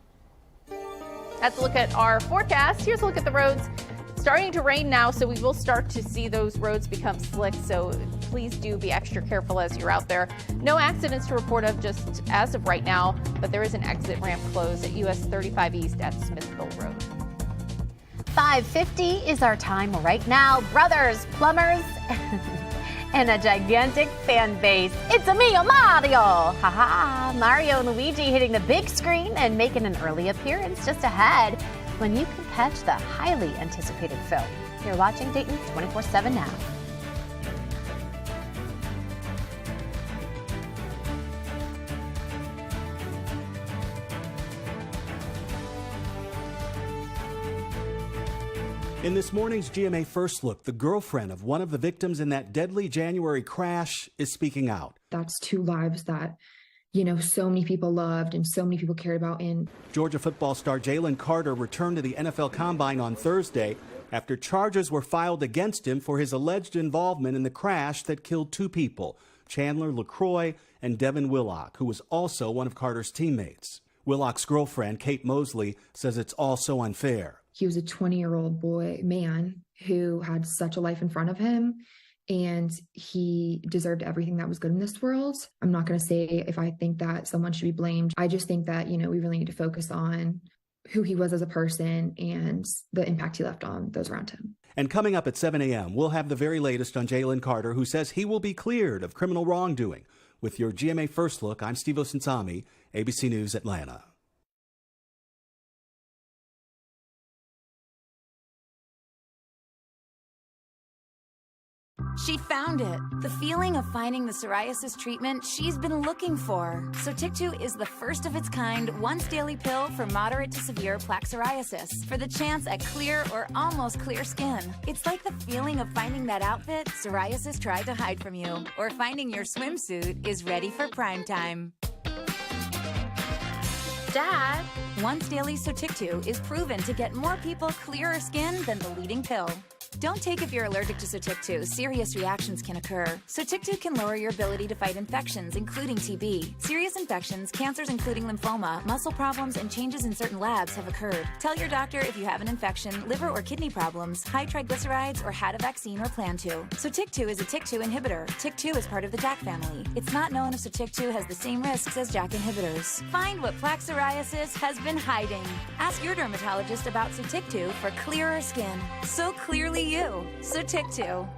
Let's look at our forecast. Here's a look at the roads. It's starting to rain now, so we will start to see those roads become slick. So please do be extra careful as you're out there. No accidents to report of just as of right now, but there is an exit ramp closed at US 35 East at Smithville Road. 5:50 is our time right now. Brothers, plumbers, and a gigantic fan base. It's a me, Mario! Haha! Mario and Luigi hitting the big screen and making an early appearance just ahead when you can catch the highly anticipated film. You're watching Dayton 24/7 now. In this morning's GMA First Look, the girlfriend of one of the victims in that deadly January crash is speaking out. That's two lives that, so many people loved and so many people cared about. And Georgia football star Jalen Carter returned to the NFL Combine on Thursday after charges were filed against him for his alleged involvement in the crash that killed two people, Chandler LaCroix and Devin Willock, who was also one of Carter's teammates. Willock's girlfriend, Kate Mosley, says it's all so unfair. He was a 20-year-old man who had such a life in front of him, and he deserved everything that was good in this world. I'm not going to say if I think that someone should be blamed. I just think that, we really need to focus on who he was as a person and the impact he left on those around him. And coming up at 7 a.m., we'll have the very latest on Jalen Carter, who says he will be cleared of criminal wrongdoing. With your GMA First Look, I'm Steve Osinsami, ABC News Atlanta. She found it. The feeling of finding the psoriasis treatment she's been looking for. Sotyktu is the first of its kind once daily pill for moderate to severe plaque psoriasis for the chance at clear or almost clear skin. It's like the feeling of finding that outfit psoriasis tried to hide from you, or finding your swimsuit is ready for prime time. Dad, once daily Sotyktu is proven to get more people clearer skin than the leading pill. Don't take if you're allergic to Sotyktu. Serious reactions can occur. Sotyktu can lower your ability to fight infections, including TB. Serious infections, cancers including lymphoma, muscle problems, and changes in certain labs have occurred. Tell your doctor if you have an infection, liver or kidney problems, high triglycerides, or had a vaccine or plan to. Sotyktu is a TYK2 inhibitor. TYK2 is part of the JAK family. It's not known if Sotyktu has the same risks as JAK inhibitors. Find what plaque psoriasis has been hiding. Ask your dermatologist about Sotyktu for clearer skin. So clearly you. Sotyktu.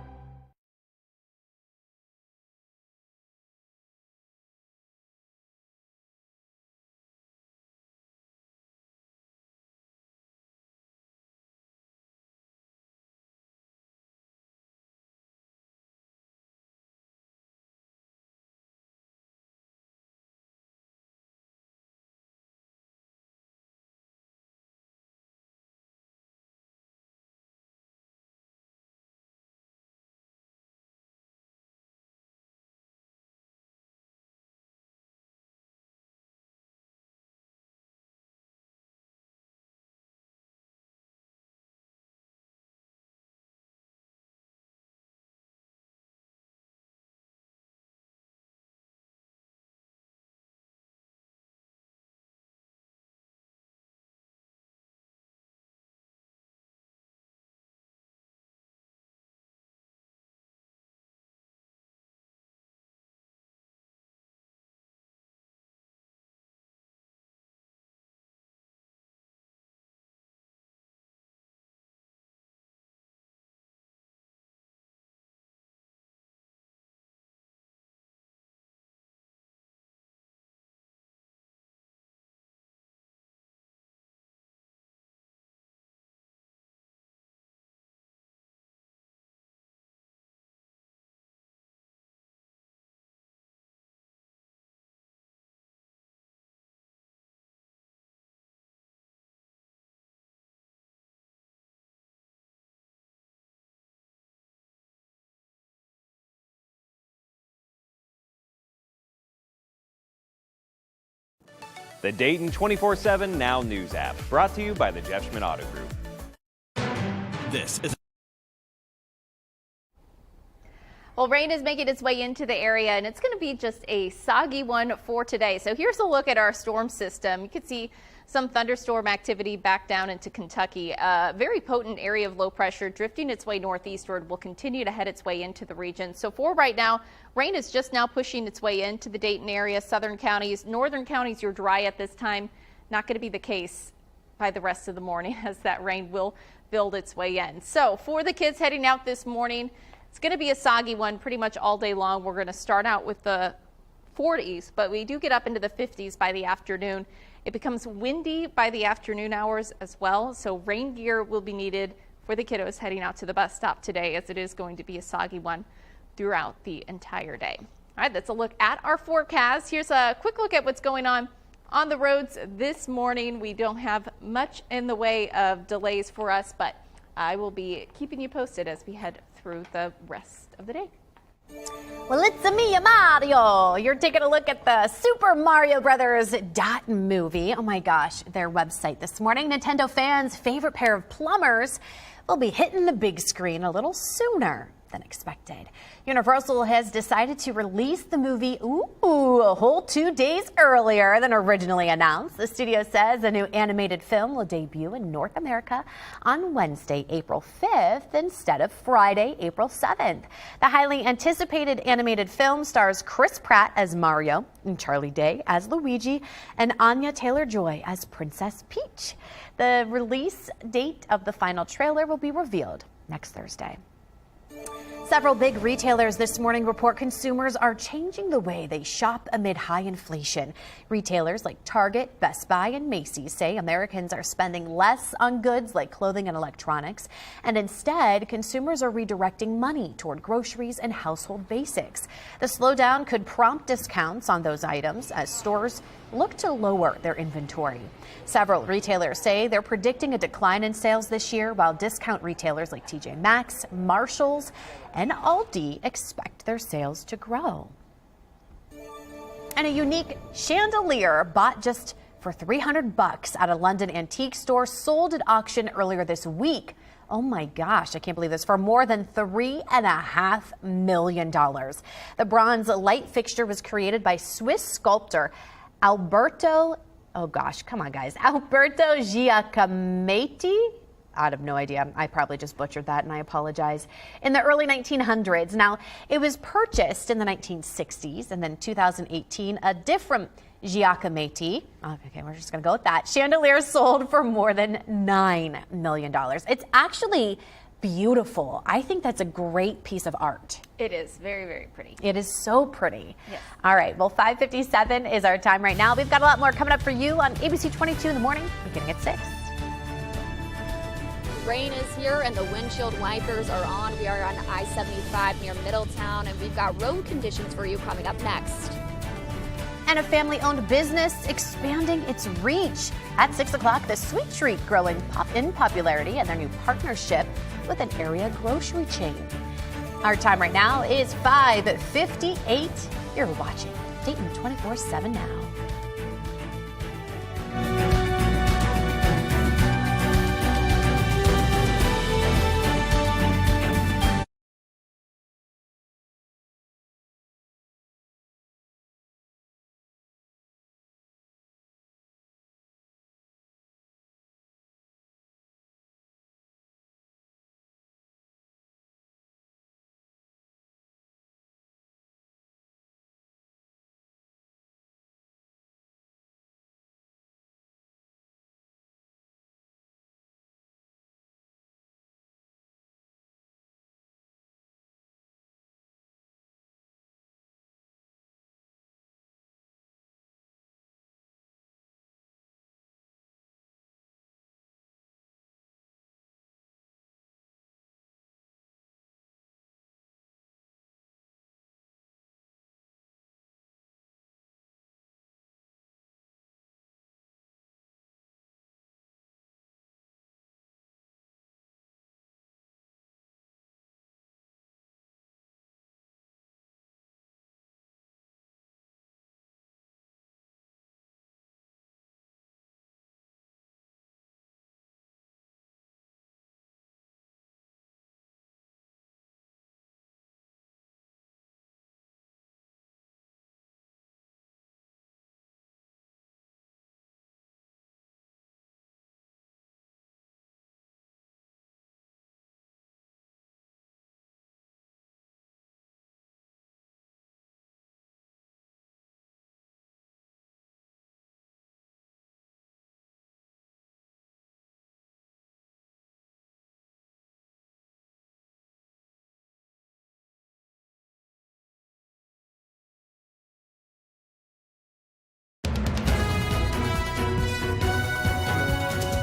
The Dayton 24/7 Now News app, brought to you by the Jeff Schmidt Auto Group. This is Well, rain is making its way into the area, and it's going to be just a soggy one for today. So here's a look at our storm system. You can see some thunderstorm activity back down into Kentucky. A very potent area of low pressure drifting its way northeastward will continue to head its way into the region. So for right now, rain is just now pushing its way into the Dayton area, southern counties, northern counties. You're dry at this time. Not going to be the case by the rest of the morning as that rain will build its way in. So for the kids heading out this morning, it's going to be a soggy one pretty much all day long. We're going to start out with the 40s, but we do get up into the 50s by the afternoon. It becomes windy by the afternoon hours as well, so rain gear will be needed for the kiddos heading out to the bus stop today, as it is going to be a soggy one throughout the entire day. All right, that's a look at our forecast. Here's a quick look at what's going on the roads this morning. We don't have much in the way of delays for us, but I will be keeping you posted as we head through the rest of the day. Well, it's me, Mario. You're taking a look at the Super Mario Brothers Dayton movie. Oh my gosh, their website this morning. Nintendo fans' favorite pair of plumbers will be hitting the big screen a little sooner than expected. Universal has decided to release the movie a whole 2 days earlier than originally announced. The studio says a new animated film will debut in North America on Wednesday, April 5th, instead of Friday, April 7th. The highly anticipated animated film stars Chris Pratt as Mario, and Charlie Day as Luigi, and Anya Taylor-Joy as Princess Peach. The release date of the final trailer will be revealed next Thursday. Several big retailers this morning report consumers are changing the way they shop amid high inflation. Retailers like Target, Best Buy, and Macy's say Americans are spending less on goods like clothing and electronics, and instead, consumers are redirecting money toward groceries and household basics. The slowdown could prompt discounts on those items as stores look to lower their inventory. Several retailers say they're predicting a decline in sales this year, while discount retailers like TJ Maxx, Marshalls, and Aldi expect their sales to grow. And a unique chandelier bought just for $300 at a London antique store sold at auction earlier this week. Oh my gosh, I can't believe this, for more than $3.5 million. The bronze light fixture was created by Swiss sculptor Alberto Giacometti. I have no idea. I probably just butchered that and I apologize. In the early 1900s. Now, it was purchased in the 1960s, and then 2018, a different Giacometti, okay, we're just going to go with that, chandelier sold for more than $9 million. It's actually beautiful. I think that's a great piece of art. It is very, very pretty. It is so pretty. Yes. All right, well, 5:57 is our time right now. We've got a lot more coming up for you on ABC 22 in the morning, beginning at 6. Rain is here and the windshield wipers are on. We are on I-75 near Middletown, and we've got road conditions for you coming up next. And a family-owned business expanding its reach. At 6 o'clock, the Sweet Treat growing in popularity and their new partnership with an area grocery chain. Our time right now is 5:58. You're watching Dayton 24/7 now.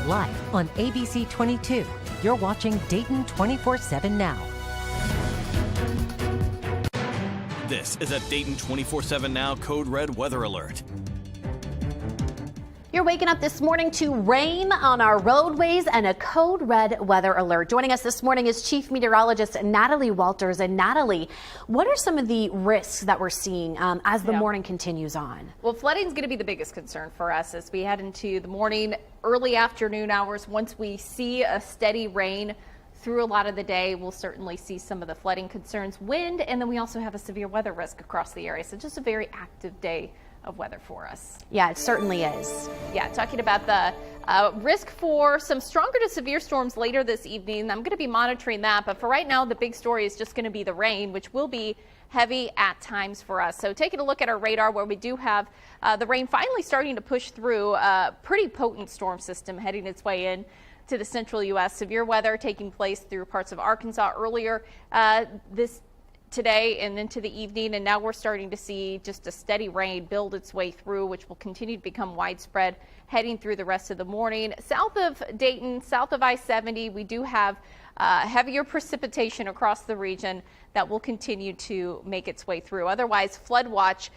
live on ABC 22. You're watching Dayton 24/7 now. This is a Dayton 24/7 Now Code Red weather alert. You're waking up this morning to rain on our roadways and a code red weather alert. Joining us this morning is Chief Meteorologist Natalie Walters. And Natalie, what are some of the risks that we're seeing as the morning continues on? Well, flooding is going to be the biggest concern for us as we head into the morning, early afternoon hours. Once we see a steady rain through a lot of the day, we'll certainly see some of the flooding concerns, wind, and then we also have a severe weather risk across the area. So just a very active day of weather for us. Yeah, it certainly is. Yeah, talking about the risk for some stronger to severe storms later this evening. I'm going to be monitoring that, but for right now, the big story is just going to be the rain, which will be heavy at times for us. So taking a look at our radar where we do have the rain finally starting to push through a pretty potent storm system heading its way in to the central U.S. Severe weather taking place through parts of Arkansas earlier today and into the evening, and now we're starting to see just a steady rain build its way through, which will continue to become widespread heading through the rest of the morning. South of Dayton, south of I-70, we do have heavier precipitation across the region that will continue to make its way through. Otherwise, flood watch.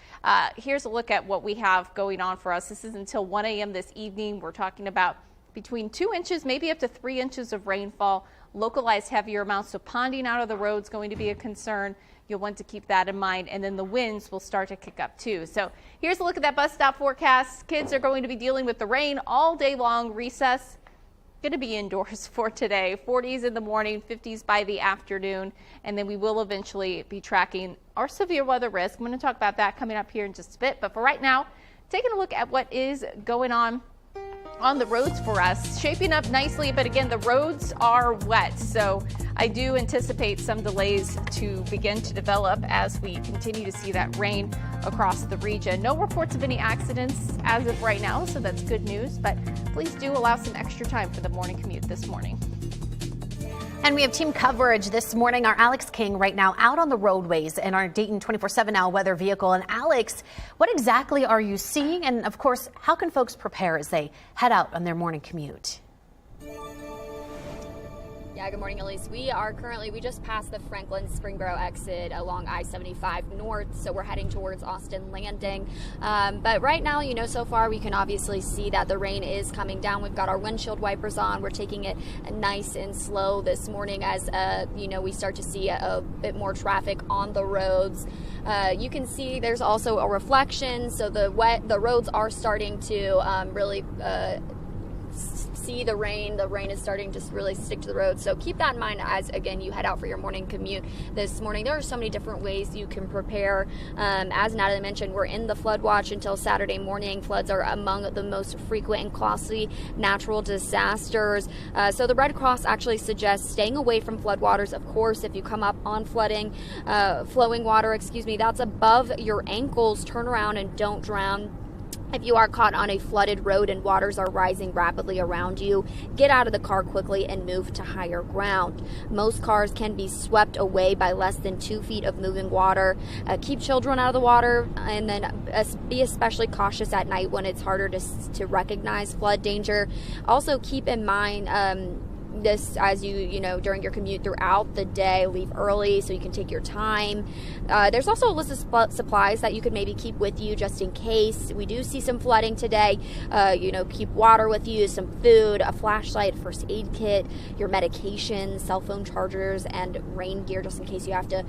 Here's a look at what we have going on for us. This is until 1 a.m. this evening. We're talking about between 2 inches, maybe up to 3 inches of rainfall. Localized heavier amounts, so ponding out of the road is going to be a concern. You'll want to keep that in mind, and then the winds will start to kick up too. So here's a look at that bus stop forecast. Kids are going to be dealing with the rain all day long. Recess going to be indoors for today. 40s in the morning, 50s by the afternoon, and then we will eventually be tracking our severe weather risk. I'm going to talk about that coming up here in just a bit, but for right now, taking a look at what is going on the roads for us. Shaping up nicely, but again, the roads are wet, so I do anticipate some delays to begin to develop as we continue to see that rain across the region. No reports of any accidents as of right now, so that's good news, but please do allow some extra time for the morning commute this morning. And we have team coverage this morning. Our Alex King right now out on the roadways in our Dayton 24/7 Now weather vehicle. And Alex, what exactly are you seeing? And of course, how can folks prepare as they head out on their morning commute? Yeah, good morning, Elise. We just passed the Franklin Springboro exit along I-75 north, so we're heading towards Austin Landing. But right now, so far we can obviously see that the rain is coming down. We've got our windshield wipers on. We're taking it nice and slow this morning as, we start to see a bit more traffic on the roads. You can see there's also a reflection, so the roads are starting to really see the rain. The rain is starting to really stick to the road. So keep that in mind as, again, you head out for your morning commute this morning. There are so many different ways you can prepare. As Natalie mentioned, we're in the flood watch until Saturday morning. Floods are among the most frequent and costly natural disasters. So the Red Cross actually suggests staying away from floodwaters. Of course, if you come up on flowing water, that's above your ankles, turn around and don't drown. If you are caught on a flooded road and waters are rising rapidly around you, get out of the car quickly and move to higher ground. Most cars can be swept away by less than 2 feet of moving water. Keep children out of the water, and then be especially cautious at night when it's harder to recognize flood danger. Also keep in mind this as you during your commute throughout the day. Leave early so you can take your time. There's also a list of supplies that you could maybe keep with you just in case we do see some flooding today. Keep water with you, some food, a flashlight, first aid kit, your medications, cell phone chargers, and rain gear just in case you have to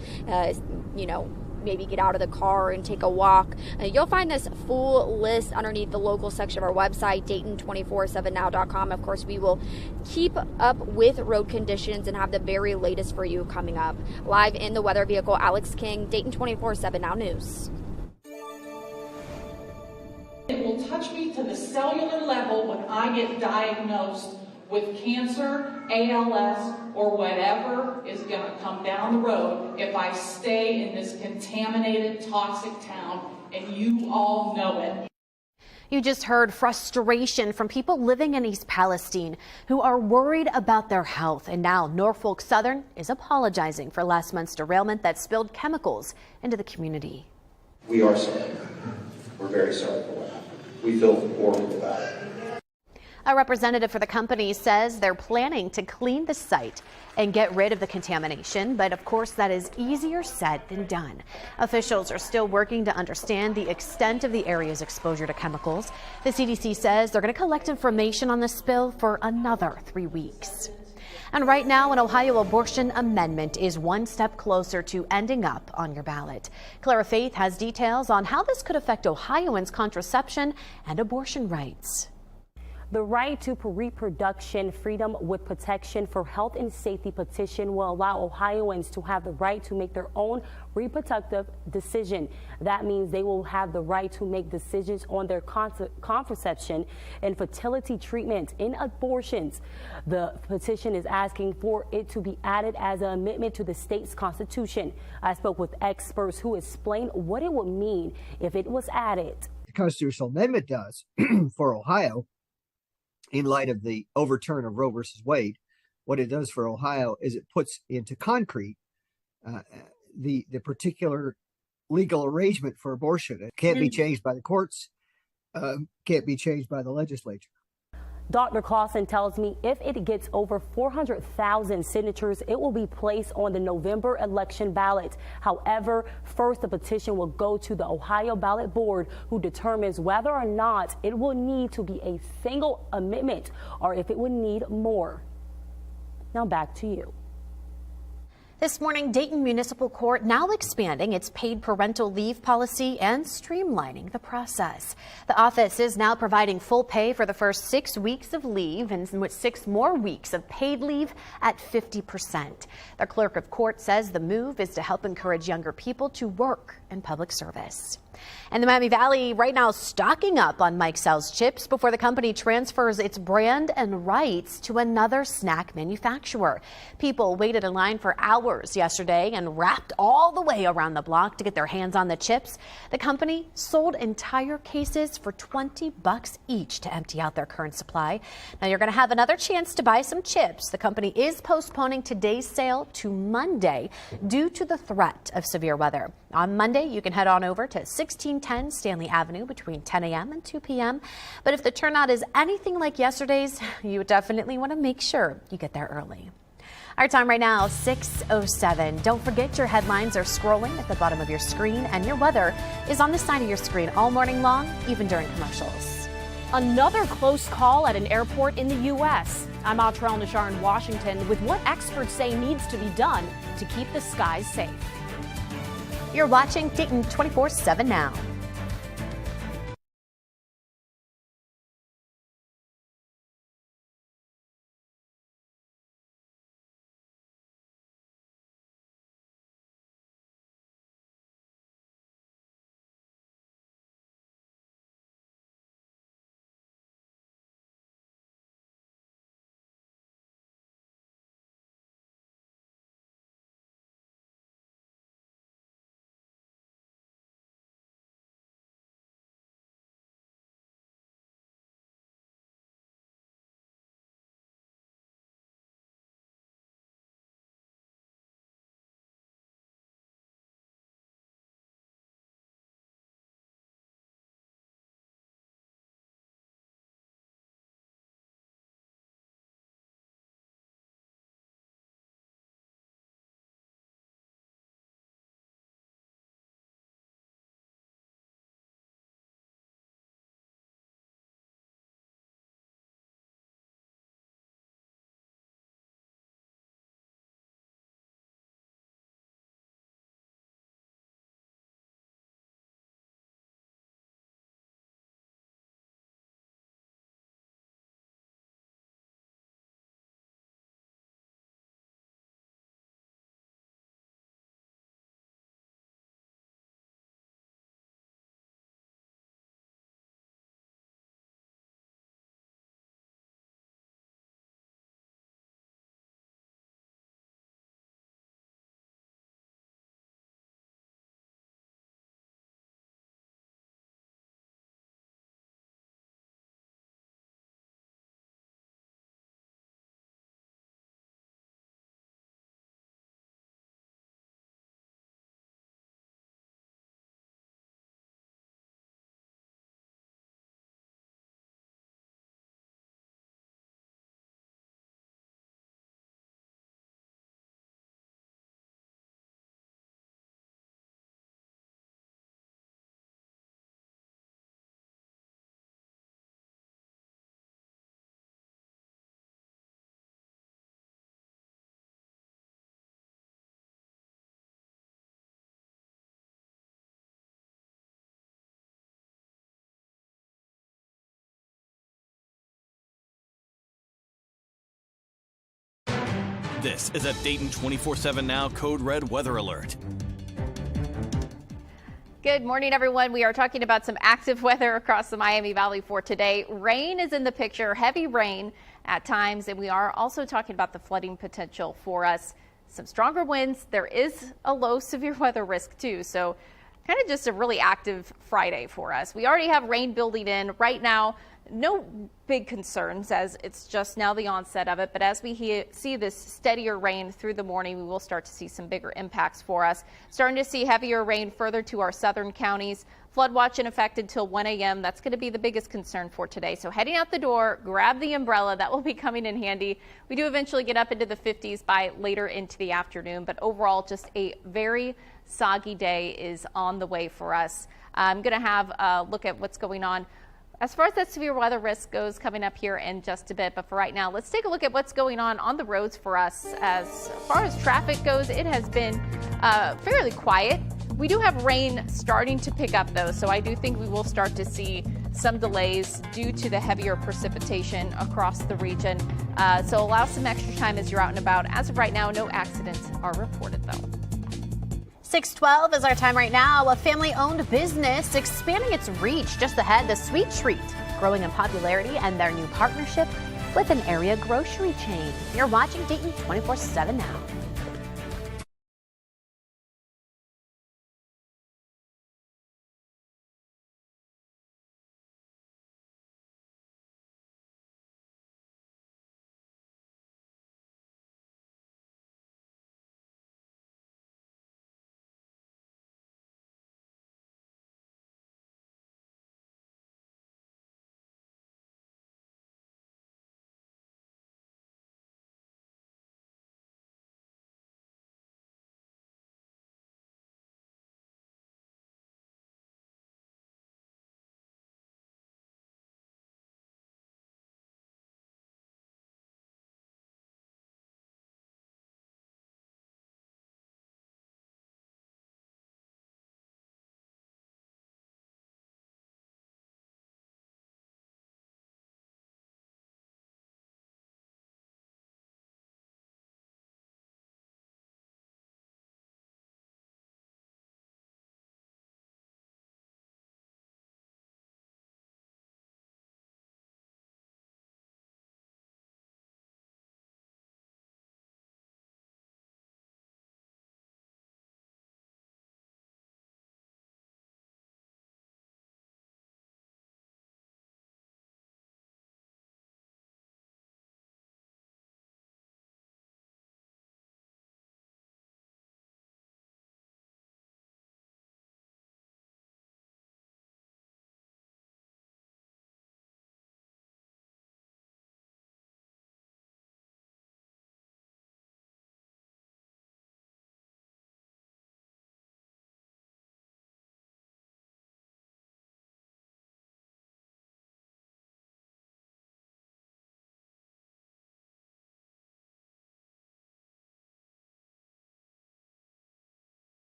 maybe get out of the car and take a walk. You'll find this full list underneath the local section of our website, Dayton247now.com. Of course, we will keep up with road conditions and have the very latest for you coming up. Live in the weather vehicle, Alex King, Dayton 24/7 Now News. It will touch me to the cellular level when I get diagnosed with cancer, ALS, or whatever is going to come down the road if I stay in this contaminated, toxic town, and you all know it. You just heard frustration from people living in East Palestine who are worried about their health. And now Norfolk Southern is apologizing for last month's derailment that spilled chemicals into the community. We are sorry. We're very sorry for what happened. We feel horrible about it. A representative for the company says they're planning to clean the site and get rid of the contamination, but of course that is easier said than done. Officials are still working to understand the extent of the area's exposure to chemicals. The CDC says they're going to collect information on the spill for another 3 weeks. And right now, an Ohio abortion amendment is one step closer to ending up on your ballot. Clara Faith has details on how this could affect Ohioans' contraception and abortion rights. The right to reproduction freedom with protection for health and safety petition will allow Ohioans to have the right to make their own reproductive decision. That means they will have the right to make decisions on their contraception and fertility treatment in abortions. The petition is asking for it to be added as an amendment to the state's constitution. I spoke with experts who explained what it would mean if it was added. The constitutional amendment does for Ohio, in light of the overturn of Roe versus Wade, what it does for Ohio is it puts into concrete the particular legal arrangement for abortion. It can't be changed by the courts, can't be changed by the legislature. Dr. Clausen tells me if it gets over 400,000 signatures, it will be placed on the November election ballot. However, first the petition will go to the Ohio Ballot Board, who determines whether or not it will need to be a single amendment or if it would need more. Now back to you. This morning, Dayton Municipal Court now expanding its paid parental leave policy and streamlining the process. The office is now providing full pay for the first 6 weeks of leave and with 6 more weeks of paid leave at 50%. The clerk of court says the move is to help encourage younger people to work in public service. And the Miami Valley right now stocking up on Mike Sells chips before the company transfers its brand and rights to another snack manufacturer. People waited in line for hours yesterday and wrapped all the way around the block to get their hands on the chips. The company sold entire cases for $20 each to empty out their current supply. Now you're going to have another chance to buy some chips. The company is postponing today's sale to Monday due to the threat of severe weather. On Monday, you can head on over to 1610 Stanley Avenue between 10 a.m. and 2 p.m. But if the turnout is anything like yesterday's, you definitely want to make sure you get there early. Our time right now, 6:07. Don't forget your headlines are scrolling at the bottom of your screen and your weather is on the side of your screen all morning long, even during commercials. Another close call at an airport in the U.S. I'm Atrell Nashar in Washington with what experts say needs to be done to keep the skies safe. You're watching Dayton 24/7 now. This is a Dayton 24/7 Now Code Red weather alert. Good morning, everyone. We are talking about some active weather across the Miami Valley for today. Rain is in the picture, heavy rain at times, and we are also talking about the flooding potential for us. Some stronger winds. There is a low severe weather risk too, so kind of just a really active Friday for us. We already have rain building in right now. No big concerns as it's just now the onset of it, but as we see this steadier rain through the morning, we will start to see some bigger impacts for us. Starting to see heavier rain further to our southern counties. Flood watch in effect until 1 a.m. That's going to be the biggest concern for today. So heading out the door, grab the umbrella. That will be coming in handy. We do eventually get up into the 50s by later into the afternoon, but overall just a very soggy day is on the way for us. I'm going to have a look at what's going on as far as that severe weather risk goes coming up here in just a bit. But for right now, let's take a look at what's going on the roads for us. As far as traffic goes, it has been fairly quiet. We do have rain starting to pick up, though, so I do think we will start to see some delays due to the heavier precipitation across the region. So allow some extra time as you're out and about. As of right now, no accidents are reported, though. 6:12 is our time right now. A family-owned business expanding its reach just ahead. The Sweet Treat growing in popularity and their new partnership with an area grocery chain. You're watching Dayton 24/7 now.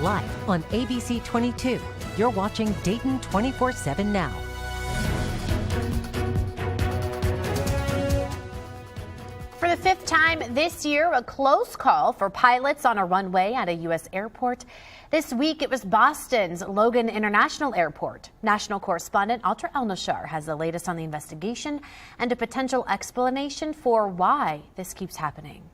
Live on ABC 22, you're watching Dayton 24/7 now. For the fifth time this year, a close call for pilots on a runway at a U.S. airport. This week, it was Boston's Logan International Airport. National correspondent Altra El-Nashar has the latest on the investigation and a potential explanation for why this keeps happening.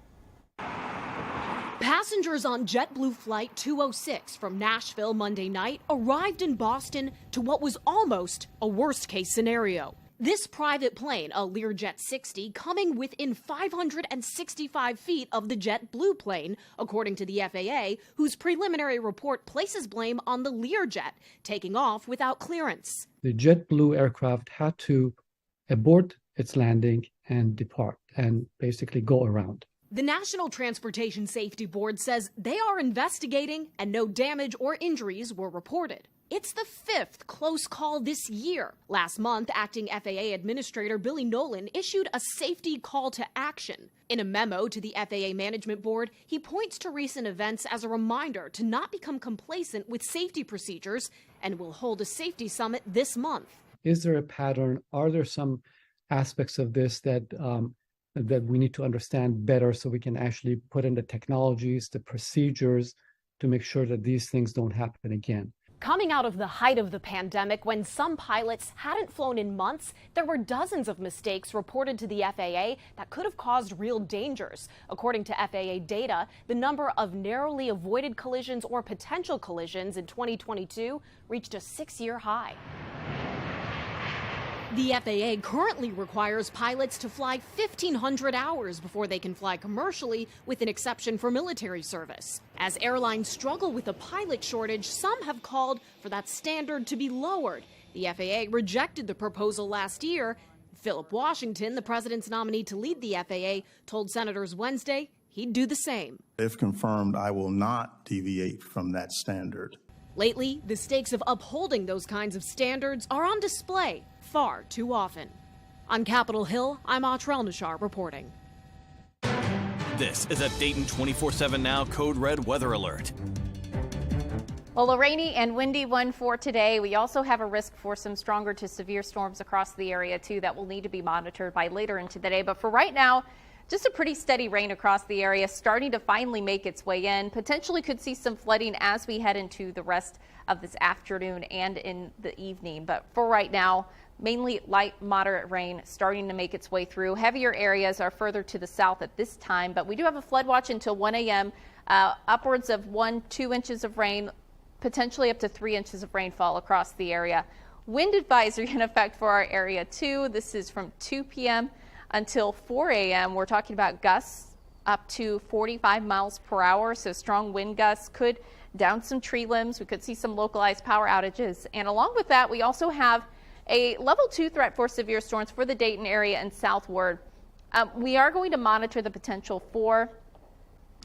Passengers on JetBlue Flight 206 from Nashville Monday night arrived in Boston to what was almost a worst-case scenario. This private plane, a Learjet 60, coming within 565 feet of the JetBlue plane, according to the FAA, whose preliminary report places blame on the Learjet, taking off without clearance. The JetBlue aircraft had to abort its landing and depart and basically go around. The National Transportation Safety Board says they are investigating and no damage or injuries were reported. It's the 5th close call this year. Last month, acting FAA Administrator Billy Nolan issued a safety call to action. In a memo to the FAA Management Board, he points to recent events as a reminder to not become complacent with safety procedures and will hold a safety summit this month. Is there a pattern? Are there some aspects of this that that we need to understand better so we can actually put in the technologies, the procedures to make sure that these things don't happen again? Coming out of the height of the pandemic, when some pilots hadn't flown in months, there were dozens of mistakes reported to the FAA that could have caused real dangers. According to FAA data, the number of narrowly avoided collisions or potential collisions in 2022 reached a 6-year high. The FAA currently requires pilots to fly 1,500 hours before they can fly commercially, with an exception for military service. As airlines struggle with a pilot shortage, some have called for that standard to be lowered. The FAA rejected the proposal last year. Philip Washington, the president's nominee to lead the FAA, told senators Wednesday he'd do the same. If confirmed, I will not deviate from that standard. Lately, the stakes of upholding those kinds of standards are on display far too often. On Capitol Hill, I'm Atrell Nashar reporting. This is a Dayton 24/7 Now Code Red weather alert. Well, a rainy and windy one for today. We also have a risk for some stronger to severe storms across the area, too, that will need to be monitored by later into the day. But for right now, just a pretty steady rain across the area, starting to finally make its way in. Potentially could see some flooding as we head into the rest of this afternoon and in the evening. But for right now, mainly light, moderate rain starting to make its way through. Heavier areas are further to the south at this time, but we do have a flood watch until 1 a.m. Upwards of 1-2 inches of rain, potentially up to 3 inches of rainfall across the area. Wind advisory in effect for our area too. This is from 2 p.m. until 4 a.m. We're talking about gusts up to 45 miles per hour. So strong wind gusts could down some tree limbs. We could see some localized power outages. And along with that, we also have a level 2 threat for severe storms for the Dayton area and southward. We are going to monitor the potential for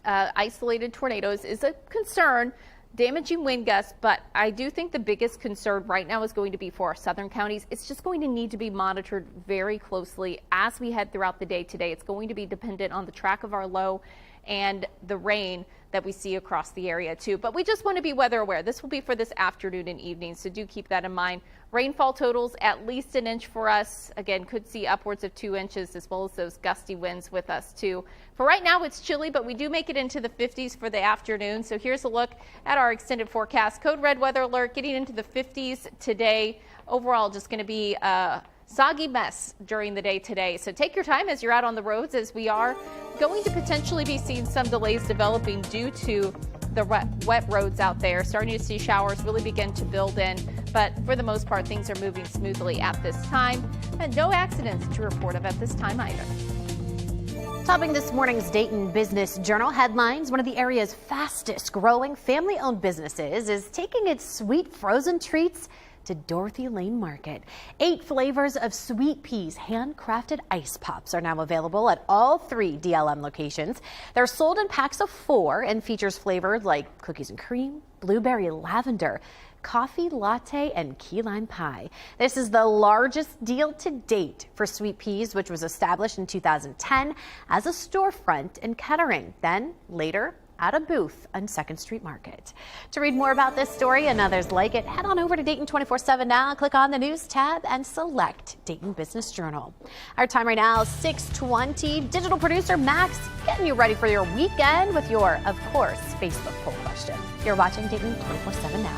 isolated tornadoes is a concern, damaging wind gusts, but I do think the biggest concern right now is going to be for our southern counties. It's just going to need to be monitored very closely as we head throughout the day today. It's going to be dependent on the track of our low and the rain that we see across the area too. But we just want to be weather aware. This will be for this afternoon and evening, so do keep that in mind. Rainfall totals at least an inch for us. Again, could see upwards of 2 inches as well as those gusty winds with us too. For right now, it's chilly, but we do make it into the 50s for the afternoon. So here's a look at our extended forecast. Code red weather alert getting into the 50s today. Overall, just going to be a soggy mess during the day today. So take your time as you're out on the roads, as we are going to potentially be seeing some delays developing due to the wet roads out there. Starting to see showers really begin to build in, but for the most part, things are moving smoothly at this time, and no accidents to report of at this time either. Topping this morning's Dayton Business Journal headlines, one of the area's fastest growing family-owned businesses is taking its sweet frozen treats to Dorothy Lane Market. 8 flavors of sweet peas handcrafted ice pops are now available at all 3 DLM locations. They're sold in packs of 4 and features flavors like cookies and cream, blueberry lavender, coffee latte, and key lime pie. This is the largest deal to date for sweet peas, which was established in 2010 as a storefront in Kettering, then later at a booth on 2nd Street Market. To read more about this story and others like it, head on over to Dayton 24/7 Now, click on the News tab, and select Dayton Business Journal. Our time right now, 6:20. Digital producer Max getting you ready for your weekend with your, of course, Facebook poll question. You're watching Dayton 24/7 Now.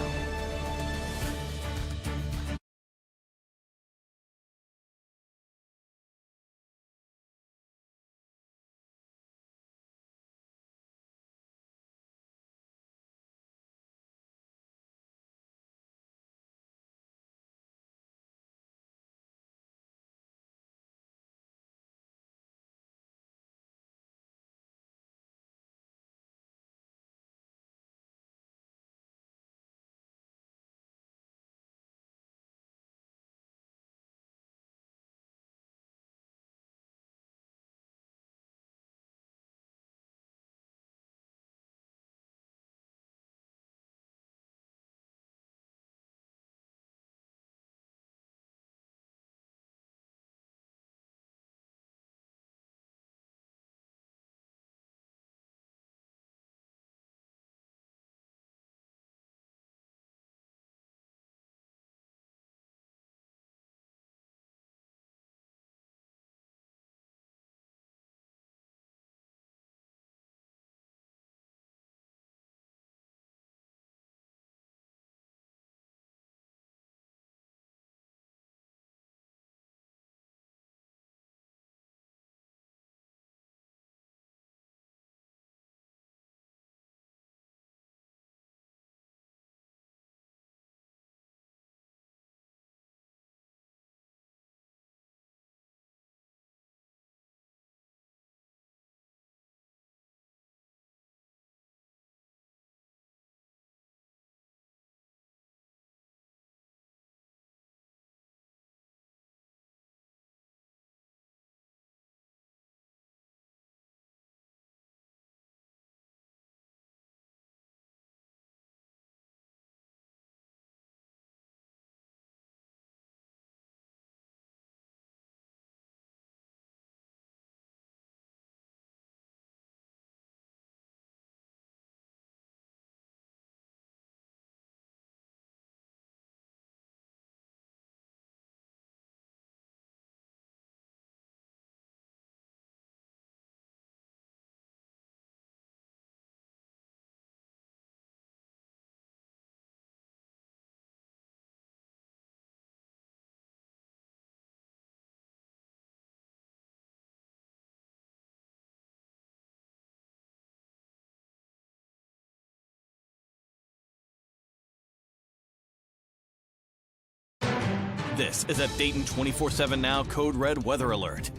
This is a Dayton 24/7 Now Code Red Weather Alert.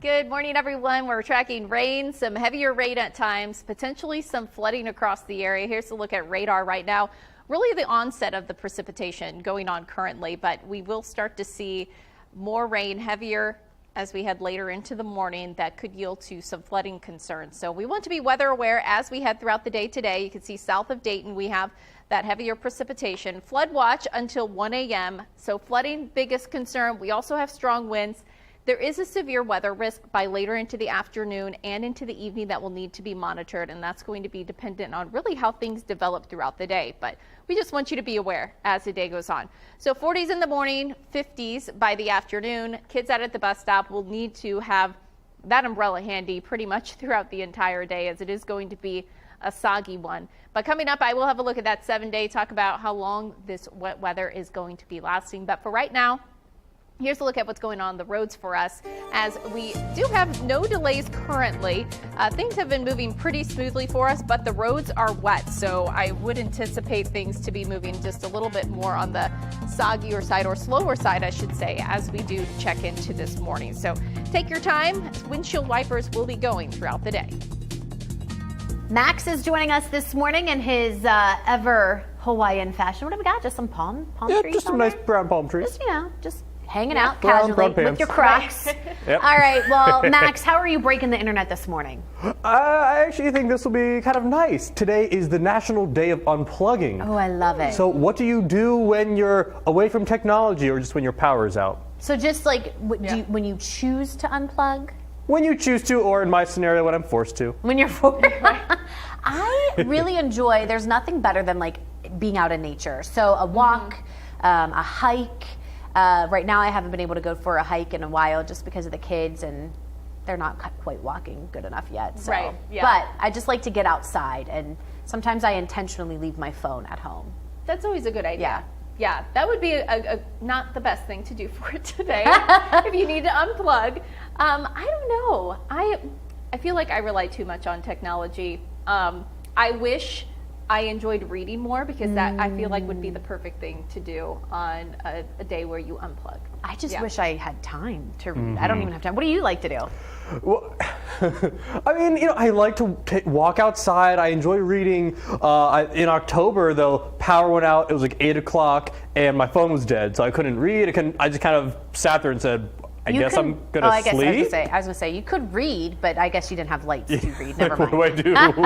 Good morning, everyone. We're tracking rain, some heavier rain at times, potentially some flooding across the area. Here's a look at radar right now. Really the onset of the precipitation going on currently, but we will start to see more rain, heavier as we head later into the morning, that could yield to some flooding concerns. So we want to be weather aware as we head throughout the day today. You can see south of Dayton, we have that heavier precipitation. Flood watch until 1 a.m. So flooding, biggest concern. We also have strong winds. There is a severe weather risk by later into the afternoon and into the evening that will need to be monitored, and that's going to be dependent on really how things develop throughout the day. But we just want you to be aware as the day goes on. So 40s in the morning, 50s by the afternoon. Kids out at the bus stop will need to have that umbrella handy pretty much throughout the entire day, as it is going to be a soggy one. But coming up, I will have a look at that 7-day, talk about how long this wet weather is going to be lasting. But for right now, here's a look at what's going on the roads for us, as we do have no delays currently. Things have been moving pretty smoothly for us, but the roads are wet, so I would anticipate things to be moving just a little bit more on the soggier side, or slower side, I should say, as we do check into this morning. So take your time. Windshield wipers will be going throughout the day. Max is joining us this morning in his ever Hawaiian fashion. What have we got? Just some palm trees? Just some nice brown palm trees. Just hanging out brown casually with your Crocs. Yep. All right, well, Max, how are you breaking the internet this morning? I actually think this will be kind of nice. Today is the National Day of Unplugging. Oh, I love it. So what do you do when you're away from technology, or just when your power is out? So just like when you choose to unplug? When you choose to, or in my scenario, when I'm forced to. When you're forced. I really enjoy, there's nothing better than like being out in nature. So a walk, a hike. Right now I haven't been able to go for a hike in a while just because of the kids, and they're not quite walking good enough yet. So. Right, yeah. But I just like to get outside, and sometimes I intentionally leave my phone at home. That's always a good idea. Yeah, that would be a not the best thing to do for today if you need to unplug. I don't know. I feel like I rely too much on technology. I wish I enjoyed reading more, because that I feel like would be the perfect thing to do on a day where you unplug. I just wish I had time to read. I don't even have time. What do you like to do? Well, I mean, I like to walk outside. I enjoy reading. In October, though, power went out. It was like 8 o'clock, and my phone was dead, so I couldn't read. I just kind of sat there and said, I guess I'm gonna sleep. I was gonna say you could read, but I guess you didn't have lights to read. Never mind. What do I do?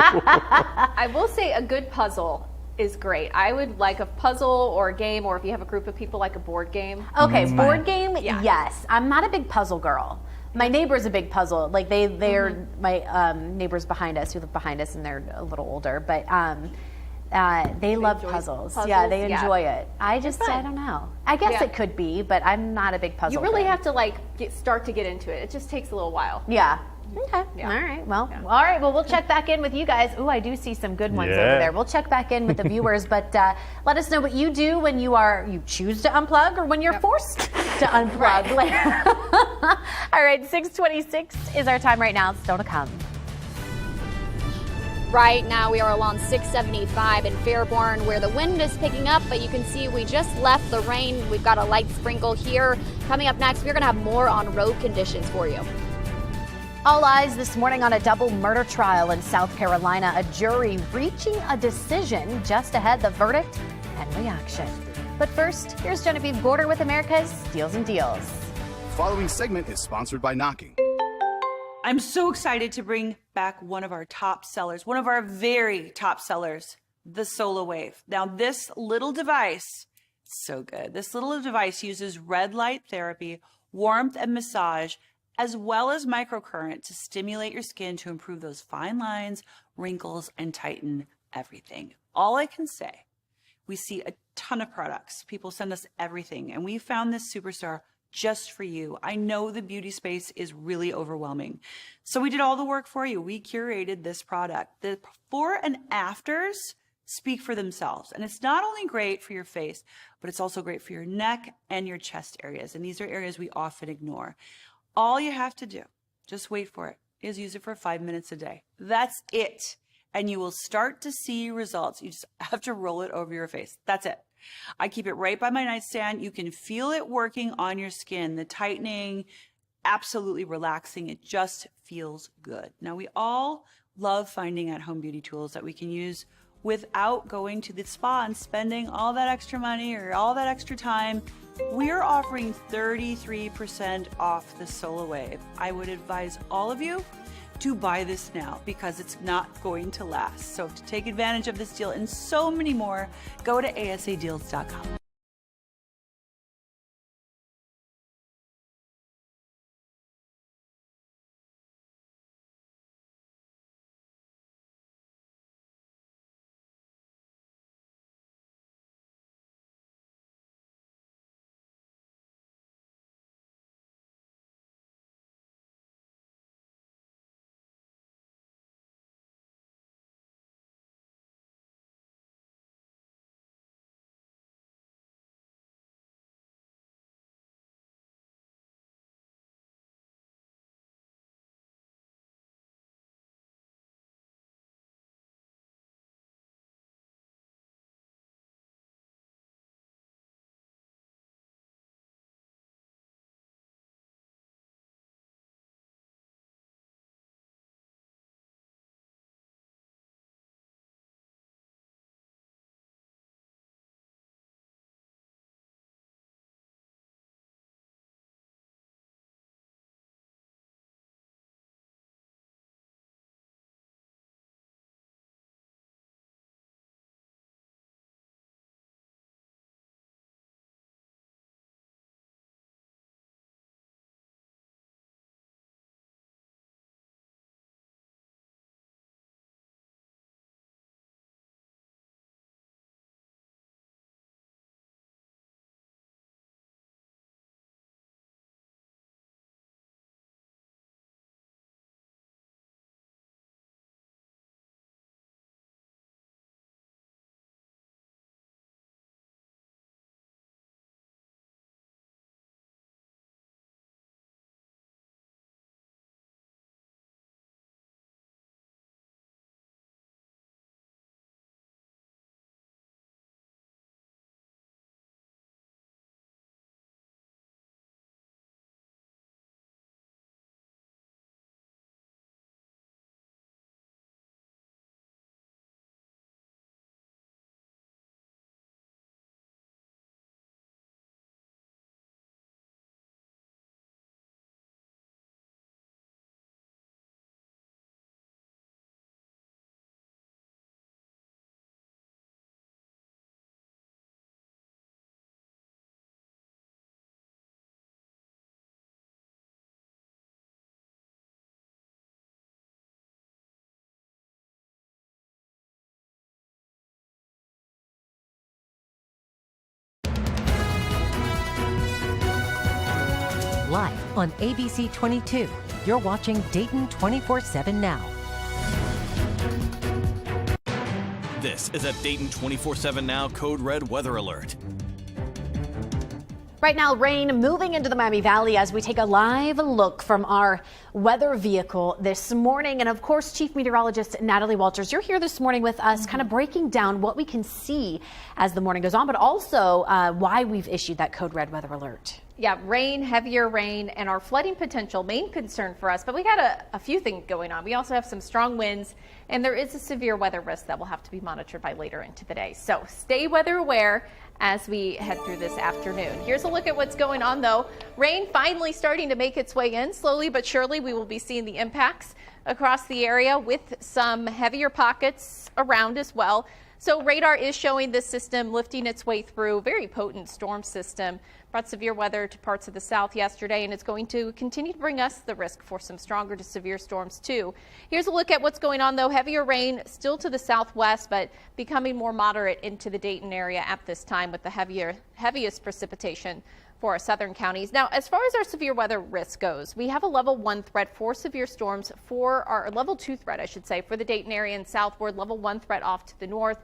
I will say a good puzzle is great. I would like a puzzle or a game, or if you have a group of people, like a board game. Okay, board game, yes. I'm not a big puzzle girl. My neighbor's a big puzzle. Like they're my neighbors behind us who live behind us, and they're a little older, but they love puzzles. Yeah, they enjoy it. I don't know. I guess it could be, but I'm not a big puzzle. You really have to start to get into it. It just takes a little while. Yeah. Okay. Yeah. All right. Well, all right. Well, we'll check back in with you guys. Ooh, I do see some good ones over there. We'll check back in with the viewers, but let us know what you do when you choose to unplug, or when you're forced to unplug. All right. 6:26 is our time right now. Still to come. Right now we are along 675 in Fairborn, where the wind is picking up, but you can see we just left the rain. We've got a light sprinkle here. Coming up next, we're going to have more on road conditions for you. All eyes this morning on a double murder trial in South Carolina. A jury reaching a decision just ahead the verdict and reaction. But first, here's Genevieve Gorder with America's Deals and Deals. The following segment is sponsored by Knocking. I'm so excited to bring back one of our top sellers, one of our very top sellers, the Solar Wave. Now, this little device, so good. This little device uses red light therapy, warmth and massage, as well as microcurrent to stimulate your skin to improve those fine lines, wrinkles, and tighten everything. All I can say, we see a ton of products. People send us everything, and we found this superstar just for you. I know the beauty space is really overwhelming. So we did all the work for you. We curated this product. The before and afters speak for themselves. And it's not only great for your face, but it's also great for your neck and your chest areas. And these are areas we often ignore. All you have to do, just wait for it, is use it for 5 minutes a day. That's it. And you will start to see results. You just have to roll it over your face. That's it. I keep it right by my nightstand. You can feel it working on your skin, the tightening, absolutely relaxing. It just feels good. Now, we all love finding at-home beauty tools that we can use without going to the spa and spending all that extra money or all that extra time. We're offering 33% off the SolaWave. I would advise all of you to buy this now because it's not going to last. So to take advantage of this deal and so many more, go to asadeals.com. Live on ABC 22, you're watching Dayton 24/7 now. This is a Dayton 24/7 Now Code Red weather alert. Right now, rain moving into the Miami Valley as we take a live look from our weather vehicle this morning. And of course, Chief Meteorologist Natalie Walters, you're here this morning with us, kind of breaking down what we can see as the morning goes on, but also why we've issued that Code Red weather alert. Yeah, rain, heavier rain, and our flooding potential, main concern for us. But we got a few things going on. We also have some strong winds, and there is a severe weather risk that will have to be monitored by later into the day. So stay weather aware as we head through this afternoon. Here's a look at what's going on, though. Rain finally starting to make its way in. Slowly but surely, we will be seeing the impacts across the area with some heavier pockets around as well. So radar is showing this system lifting its way through. Very potent storm system. Brought severe weather to parts of the south yesterday, and it's going to continue to bring us the risk for some stronger to severe storms too. Here's a look at what's going on, though. Heavier rain still to the southwest, but becoming more moderate into the Dayton area at this time with the heaviest precipitation for our southern counties. Now, as far as our severe weather risk goes, we have a level 1 threat for severe storms for our level 2 threat, I should say, for the Dayton area and southward, level 1 threat off to the north.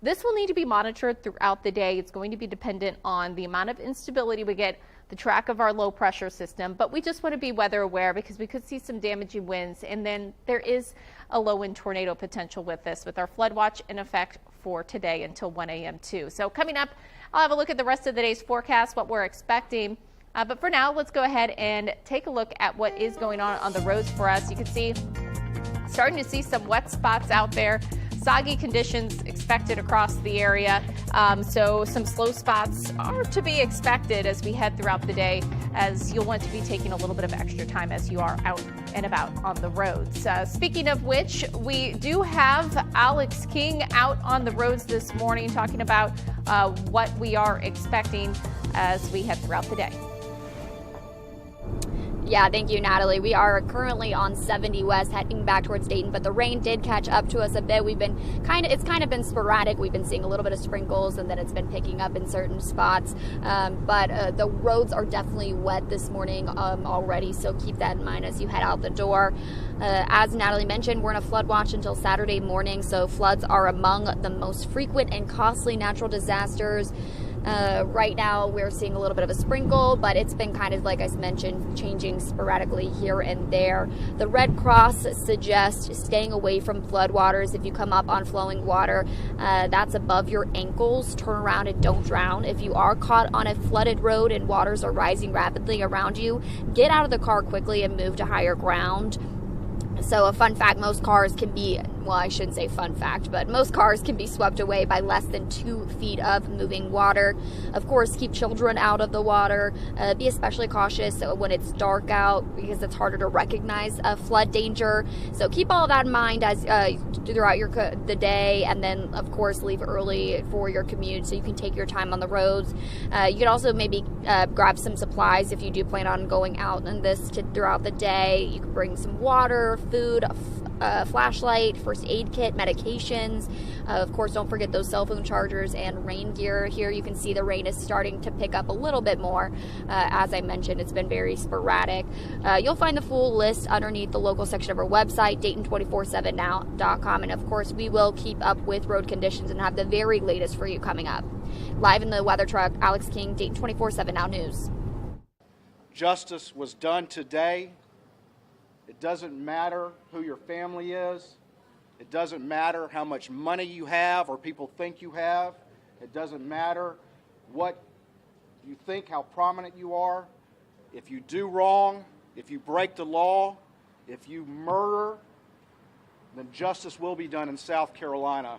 This will need to be monitored throughout the day. It's going to be dependent on the amount of instability we get, the track of our low pressure system, but we just want to be weather aware because we could see some damaging winds, and then there is a low wind tornado potential with this, with our flood watch in effect for today until 1 a.m. too. So coming up I'll have a look at the rest of the day's forecast, what we're expecting. But for now, let's go ahead and take a look at what is going on the roads for us. You can see, starting to see some wet spots out there. Soggy conditions expected across the area, so some slow spots are to be expected as we head throughout the day, as you'll want to be taking a little bit of extra time as you are out and about on the roads. Speaking of which, we do have Alex King out on the roads this morning talking about what we are expecting as we head throughout the day. Yeah, thank you, Natalie. We are currently on 70 West heading back towards Dayton, but the rain did catch up to us a bit. It's kind of been sporadic. We've been seeing a little bit of sprinkles, and then it's been picking up in certain spots. But the roads are definitely wet this morning already, so keep that in mind as you head out the door. As Natalie mentioned, we're in a flood watch until Saturday morning, so floods are among the most frequent and costly natural disasters. Right now we're seeing a little bit of a sprinkle, but it's been kind of, like I mentioned, changing sporadically here and there. The Red Cross suggests staying away from floodwaters. If you come up on flowing water that's above your ankles, turn around and don't drown. If you are caught on a flooded road and waters are rising rapidly around you, get out of the car quickly and move to higher ground. So a fun fact, most cars can be, well, I shouldn't say fun fact, but most cars can be swept away by less than 2 feet of moving water. Of course, keep children out of the water. Be especially cautious when it's dark out, because it's harder to recognize flood danger. So keep all that in mind as throughout the day, and then of course leave early for your commute so you can take your time on the roads. You could also maybe grab some supplies if you do plan on going out in this throughout the day. You can bring some water, food, flashlight, first aid kit, medications. Of course, don't forget those cell phone chargers and rain gear. Here you can see the rain is starting to pick up a little bit more. As I mentioned, it's been very sporadic. You'll find the full list underneath the local section of our website, Dayton247now.com. And of course, we will keep up with road conditions and have the very latest for you coming up. Live in the weather truck, Alex King, Dayton 24/7 Now News. Justice was done today. It doesn't matter who your family is. It doesn't matter how much money you have or people think you have. It doesn't matter what you think, how prominent you are. If you do wrong, if you break the law, if you murder, then justice will be done in South Carolina.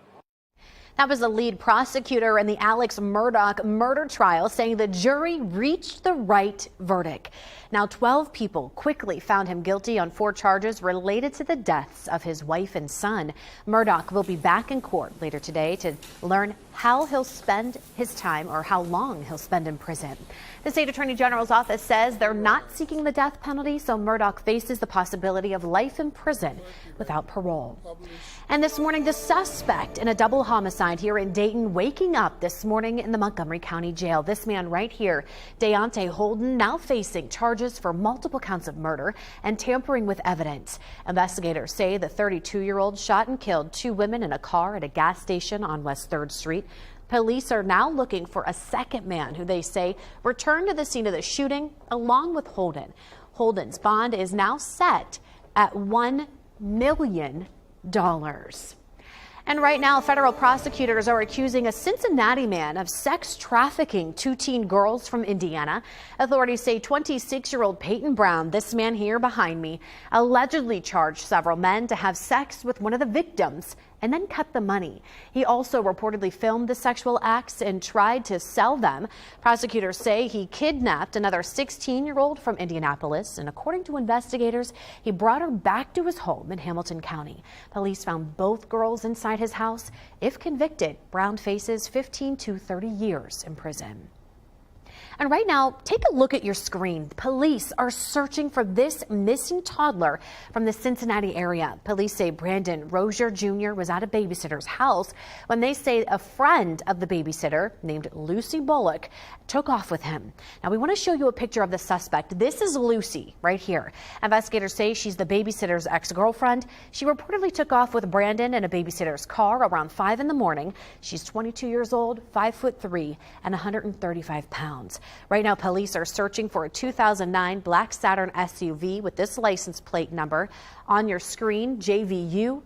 That was the lead prosecutor in the Alex Murdaugh murder trial, saying the jury reached the right verdict. Now, 12 people quickly found him guilty on 4 charges related to the deaths of his wife and son. Murdaugh will be back in court later today to learn how he'll spend his time, or how long he'll spend in prison. The state attorney general's office says they're not seeking the death penalty, so Murdaugh faces the possibility of life in prison without parole. And this morning, the suspect in a double homicide here in Dayton waking up this morning in the Montgomery County Jail. This man right here, Deontay Holden, now facing charges for multiple counts of murder and tampering with evidence. Investigators say the 32-year-old shot and killed 2 women in a car at a gas station on West 3rd Street. Police are now looking for a second man who they say returned to the scene of the shooting along with Holden. Holden's bond is now set at $1 million. And right now, federal prosecutors are accusing a Cincinnati man of sex trafficking 2 teen girls from Indiana. Authorities say 26-year-old Peyton Brown, this man here behind me, allegedly charged several men to have sex with one of the victims and then cut the money. He also reportedly filmed the sexual acts and tried to sell them. Prosecutors say he kidnapped another 16-year-old from Indianapolis, and according to investigators, he brought her back to his home in Hamilton County. Police found both girls inside his house. If convicted, Brown faces 15 to 30 years in prison. And right now, take a look at your screen. Police are searching for this missing toddler from the Cincinnati area. Police say Brandon Rozier Jr. was at a babysitter's house when they say a friend of the babysitter named Lucy Bullock took off with him. Now, we want to show you a picture of the suspect. This is Lucy right here. Investigators say she's the babysitter's ex-girlfriend. She reportedly took off with Brandon in a babysitter's car around 5 in the morning. She's 22 years old, 5'3", and 135 pounds. Right now, police are searching for a 2009 black Saturn SUV with this license plate number on your screen, JVU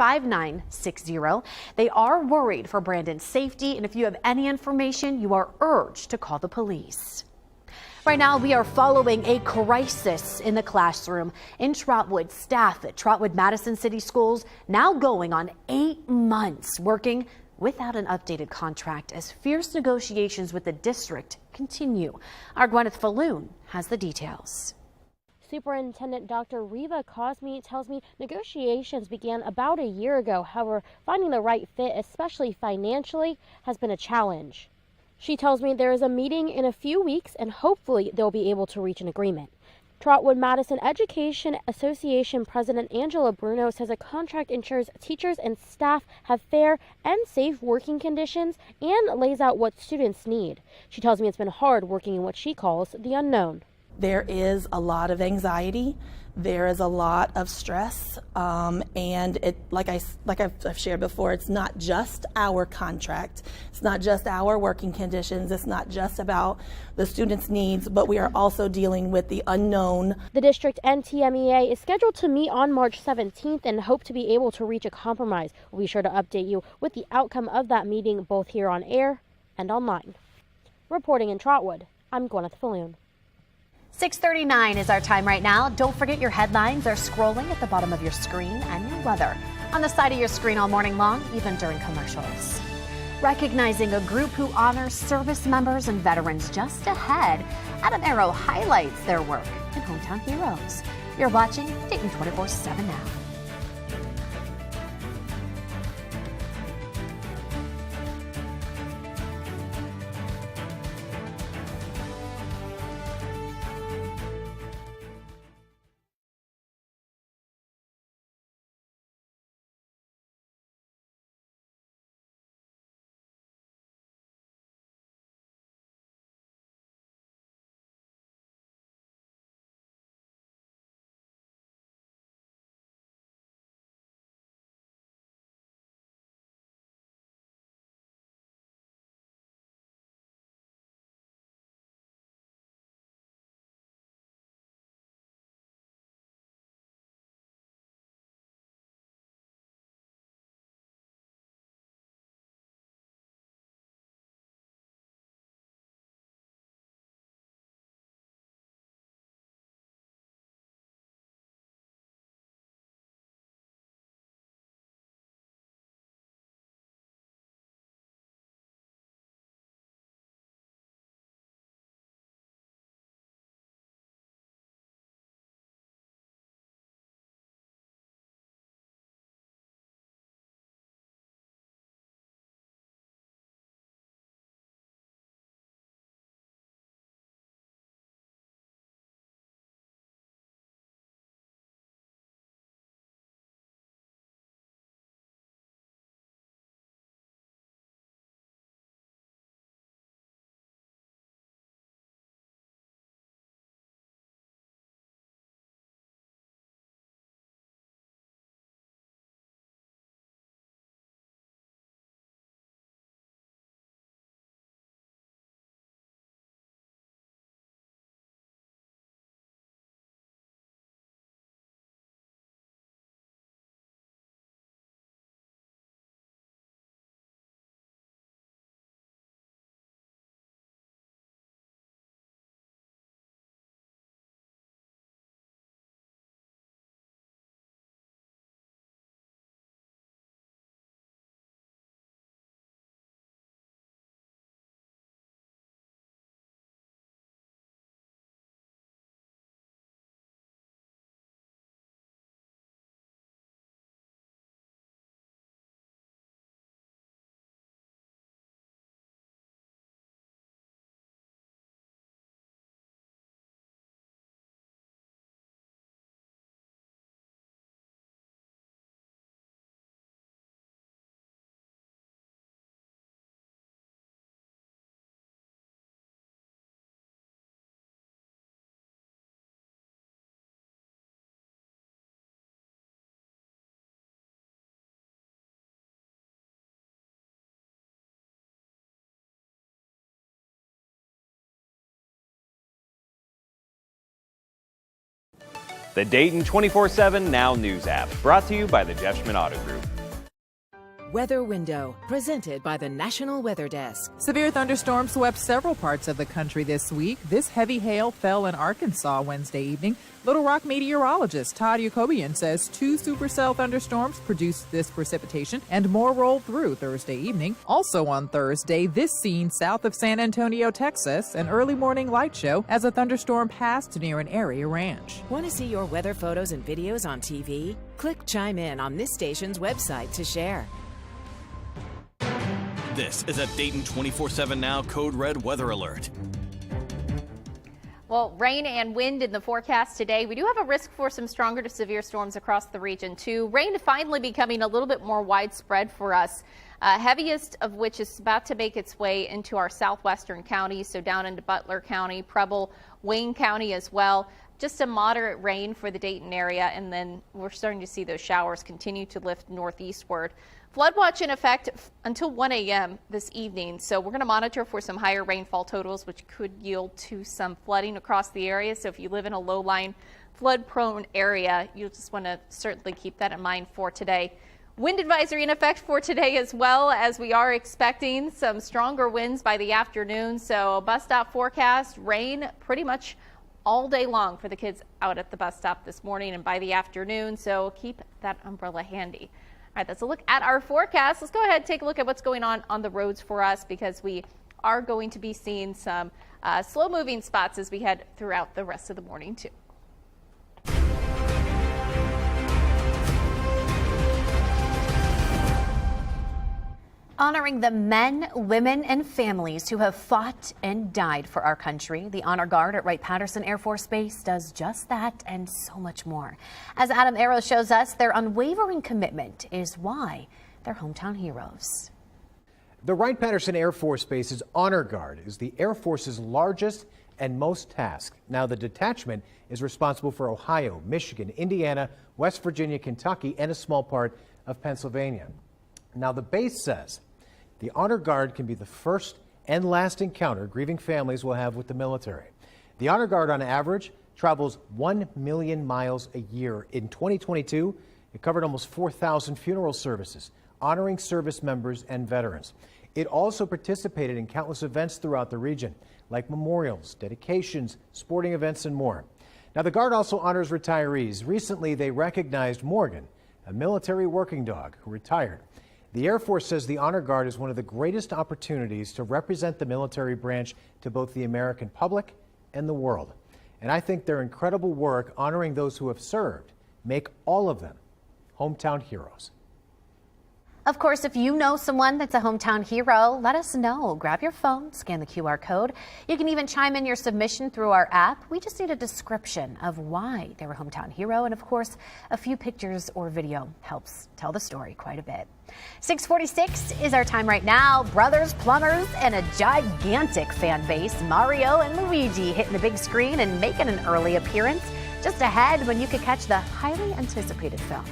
5960. They are worried for Brandon's safety, and if you have any information, you are urged to call the police. Right now, we are following a crisis in the classroom. In Trotwood, staff at Trotwood Madison City Schools now going on 8 months working without an updated contract as fierce negotiations with the district continue. Our Gwyneth Falloon has the details. Superintendent Dr. Reva Cosme tells me negotiations began about a year ago. However, finding the right fit, especially financially, has been a challenge. She tells me there is a meeting in a few weeks and hopefully they'll be able to reach an agreement. Trotwood Madison Education Association President Angela Bruno says a contract ensures teachers and staff have fair and safe working conditions and lays out what students need. She tells me it's been hard working in what she calls the unknown. There is a lot of anxiety. There is a lot of stress, and it, like I've shared before, it's not just our contract. It's not just our working conditions. It's not just about the students' needs, but we are also dealing with the unknown. The district and TMEA is scheduled to meet on March 17th and hope to be able to reach a compromise. We'll be sure to update you with the outcome of that meeting, both here on air and online. Reporting in Trotwood, I'm Gwyneth Falloon. 6:39 is our time right now. Don't forget your headlines are scrolling at the bottom of your screen and your weather on the side of your screen all morning long, even during commercials. Recognizing a group who honors service members and veterans just ahead. Adam Arrow highlights their work in Hometown Heroes. You're watching Dayton 24/7 now. The Dayton 24/7 Now News app, brought to you by the Jeff Schmidt Auto Group. Weather Window, presented by the National Weather Desk. Severe thunderstorms swept several parts of the country this week. This heavy hail fell in Arkansas Wednesday evening. Little Rock meteorologist Todd Yacobian says 2 supercell thunderstorms produced this precipitation and more rolled through Thursday evening. Also on Thursday, this scene south of San Antonio, Texas, an early morning light show as a thunderstorm passed near an area ranch. Want to see your weather photos and videos on TV? Click Chime In on this station's website to share. This is a Dayton 24/7 Now Code Red Weather Alert. Well, rain and wind in the forecast today. We do have a risk for some stronger to severe storms across the region, too. Rain finally becoming a little bit more widespread for us, heaviest of which is about to make its way into our southwestern counties, so down into Butler County, Preble, Wayne County as well. Just a moderate rain for the Dayton area, and then we're starting to see those showers continue to lift northeastward. Flood watch in effect until 1 a.m. this evening, so we're going to monitor for some higher rainfall totals, which could yield to some flooding across the area. So if you live in a low-lying, flood-prone area, you'll just want to certainly keep that in mind for today. Wind advisory in effect for today as well, as we are expecting some stronger winds by the afternoon. So bus stop forecast, rain pretty much all day long for the kids out at the bus stop this morning and by the afternoon, so keep that umbrella handy. All right, that's a look at our forecast. Let's go ahead and take a look at what's going on the roads for us, because we are going to be seeing some slow-moving spots as we head throughout the rest of the morning, too. Honoring the men, women, and families who have fought and died for our country. The Honor Guard at Wright-Patterson Air Force Base does just that and so much more. As Adam Arrow shows us, their unwavering commitment is why they're hometown heroes. The Wright-Patterson Air Force Base's Honor Guard is the Air Force's largest and most tasked. Now, the detachment is responsible for Ohio, Michigan, Indiana, West Virginia, Kentucky, and a small part of Pennsylvania. Now, the base says the Honor Guard can be the first and last encounter grieving families will have with the military. The Honor Guard, on average, travels 1 million miles a year. In 2022, it covered almost 4,000 funeral services, honoring service members and veterans. It also participated in countless events throughout the region, like memorials, dedications, sporting events, and more. Now, the Guard also honors retirees. Recently, they recognized Morgan, a military working dog who retired. The Air Force says the Honor Guard is one of the greatest opportunities to represent the military branch to both the American public and the world. And I think their incredible work honoring those who have served make all of them hometown heroes. Of course, if you know someone that's a hometown hero, let us know. Grab your phone, scan the QR code. You can even chime in your submission through our app. We just need a description of why they're a hometown hero. And of course, a few pictures or video helps tell the story quite a bit. 6:46 is our time right now. Brothers, plumbers, and a gigantic fan base. Mario and Luigi hitting the big screen and making an early appearance. Just ahead when you could catch the highly anticipated film.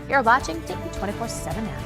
You're watching Dayton 24/7 Now.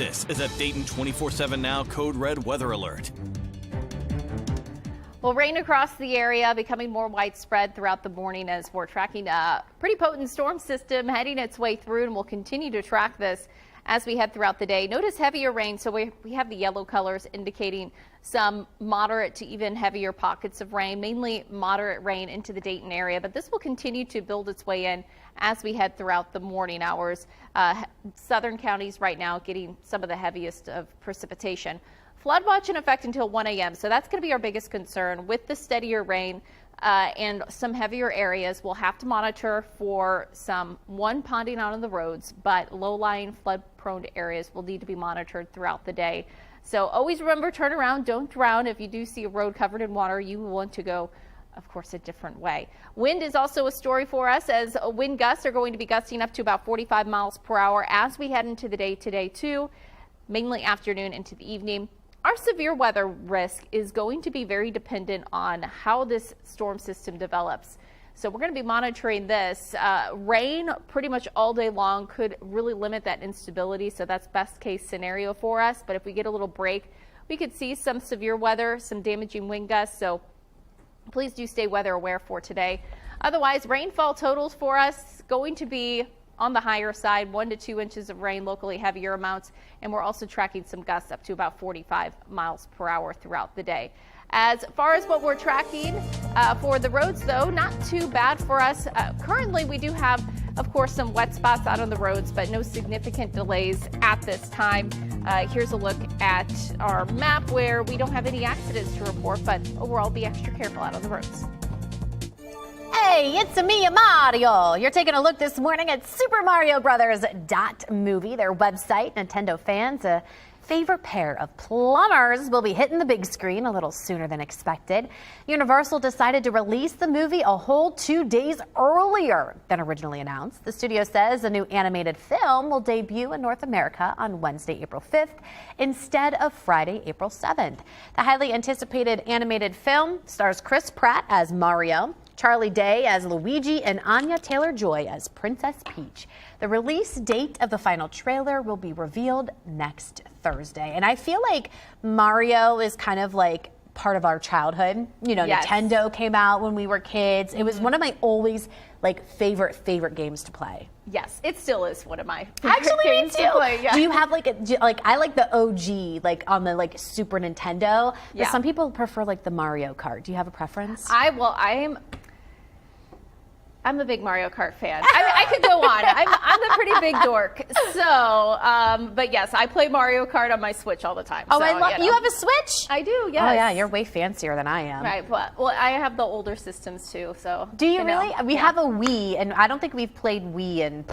This is a Dayton 24/7 Now Code Red Weather Alert. Well, rain across the area becoming more widespread throughout the morning as we're tracking a pretty potent storm system heading its way through, and we'll continue to track this as we head throughout the day. Notice heavier rain, so we have the yellow colors indicating some moderate to even heavier pockets of rain, mainly moderate rain into the Dayton area, but this will continue to build its way in as we head throughout the morning hours. Southern counties right now getting some of the heaviest of precipitation. Flood watch in effect until 1 a.m. So that's going to be our biggest concern with the steadier rain and some heavier areas. We'll have to monitor for some ponding out on the roads, but low-lying flood-prone areas will need to be monitored throughout the day. So always remember, turn around, don't drown. If you do see a road covered in water, you will want to go, of course, a different way. Wind is also a story for us, as wind gusts are going to be gusting up to about 45 miles per hour as we head into the day today too, mainly afternoon into the evening. Our severe weather risk is going to be very dependent on how this storm system develops. So we're going to be monitoring this. Rain pretty much all day long could really limit that instability. So that's best case scenario for us. But if we get a little break, we could see some severe weather, some damaging wind gusts. So please do stay weather aware for today. Otherwise, rainfall totals for us going to be on the higher side, 1 to 2 inches of rain, locally heavier amounts, and we're also tracking some gusts up to about 45 miles per hour throughout the day. As far as what we're tracking for the roads, though, not too bad for us. Currently, we do have, of course, some wet spots out on the roads, but no significant delays at this time. Here's a look at our map where we don't have any accidents to report, but overall, be extra careful out on the roads. Hey, it's me, Mario. You're taking a look this morning at Super Mario Brothers .movie, their website. Nintendo fans, a favorite pair of plumbers will be hitting the big screen a little sooner than expected. Universal decided to release the movie a whole 2 days earlier than originally announced. The studio says a new animated film will debut in North America on Wednesday, April 5th, instead of Friday, April 7th. The highly anticipated animated film stars Chris Pratt as Mario, Charlie Day as Luigi, and Anya Taylor-Joy as Princess Peach. The release date of the final trailer will be revealed next Thursday. And I feel like Mario is kind of like part of our childhood. You know, Yes. Nintendo came out when we were kids. It was one of my always like favorite games to play. Yes, it still is one of my favorite Actually, me games too. to play. Yeah. Do you have like I like the OG, like on the like Super Nintendo, but Yeah. some people prefer like the Mario Kart. Do you have a preference? I'm a big Mario Kart fan. I could go on. I'm a pretty big dork. So, but yes, I play Mario Kart on my Switch all the time. Oh, so, I love you have a Switch? I do, yes. Oh yeah, you're way fancier than I am. Right, but well, I have the older systems too. So. Do you know, really? We yeah. have a Wii, and I don't think we've played Wii in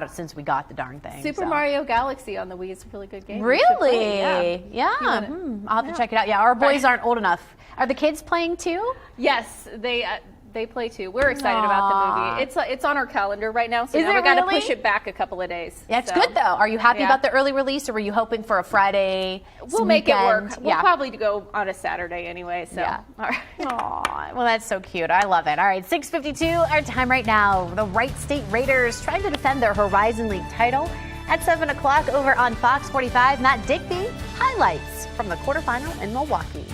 since we got the darn thing. Super so. Mario Galaxy on the Wii is a really good game. You should Really? play it. Yeah. I'll have to check it out. Yeah, our boys aren't old enough. Are the kids playing too? Yes, they play too. We're excited about the movie. It's on our calendar right now, so Is now it we got to really? push it back a couple of days. That's so. good though. Are you happy Yeah. about the early release, or were you hoping for a Friday? We'll make it work. weekend? We'll probably go on a Saturday anyway. So. Yeah. All right. Aw, well, that's so cute. I love it. All right, 6:52, our time right now. The Wright State Raiders trying to defend their Horizon League title. At 7 o'clock over on Fox 45, Matt Digby highlights from the quarterfinal in Milwaukee.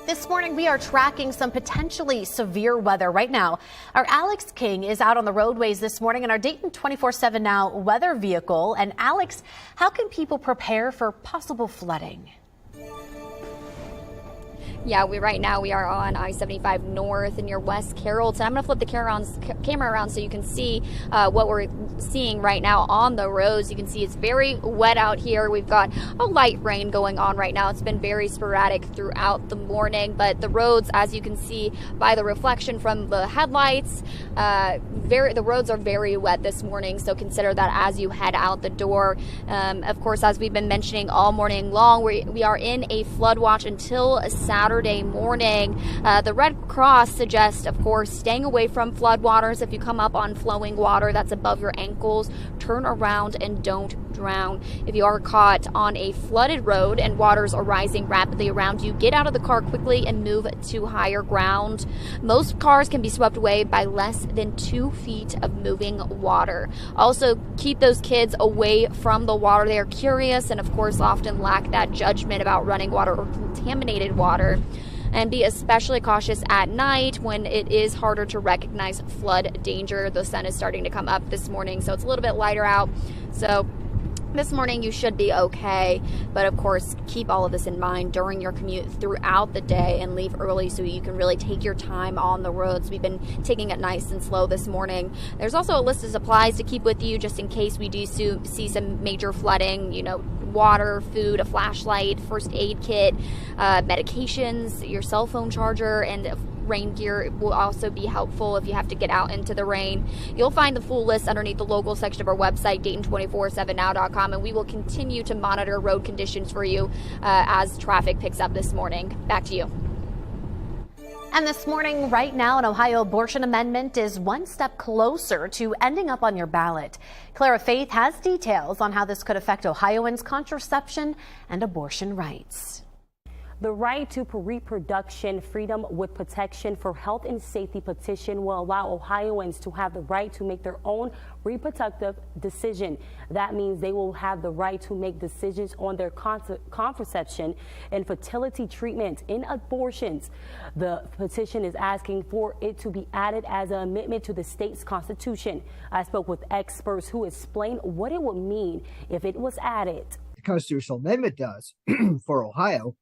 This morning, we are tracking some potentially severe weather right now. Our Alex King is out on the roadways this morning in our Dayton 24/7 Now weather vehicle. And Alex, how can people prepare for possible flooding? Yeah, right now we are on I-75 North near West Carrollton. I'm going to flip the camera around so you can see what we're seeing right now on the roads. You can see it's very wet out here. We've got a light rain going on right now. It's been very sporadic throughout the morning, but the roads, as you can see by the reflection from the headlights, the roads are very wet this morning, so consider that as you head out the door. Of course, as we've been mentioning all morning long, we are in a flood watch until Saturday morning. The Red Cross suggests, of course, staying away from flood waters. If you come up on flowing water that's above your ankles, turn around and don't drown. If you are caught on a flooded road and waters are rising rapidly around you, get out of the car quickly and move to higher ground. Most cars can be swept away by less than 2 feet of moving water. Also, keep those kids away from the water. They are curious and, of course, often lack that judgment about running water or contaminated water. And be especially cautious at night when it is harder to recognize flood danger. The sun is starting to come up this morning, so it's a little bit lighter out. So this morning you should be okay, but of course keep all of this in mind during your commute throughout the day and leave early so you can really take your time on the roads. We've been taking it nice and slow this morning. There's also a list of supplies to keep with you just in case we do see some major flooding, water, food, a flashlight, first aid kit, medications, your cell phone charger, and rain gear will also be helpful if you have to get out into the rain. You'll find the full list underneath the local section of our website, Dayton247now.com, and we will continue to monitor road conditions for you as traffic picks up this morning. Back to you. And this morning, right now, an Ohio abortion amendment is one step closer to ending up on your ballot. Clara Faith has details on how this could affect Ohioans' contraception and abortion rights. The right to reproduction freedom with protection for health and safety petition will allow Ohioans to have the right to make their own reproductive decision. That means they will have the right to make decisions on their contraception and fertility treatment in abortions. The petition is asking for it to be added as an amendment to the state's constitution. I spoke with experts who explained what it would mean if it was added. The constitutional amendment does for Ohio,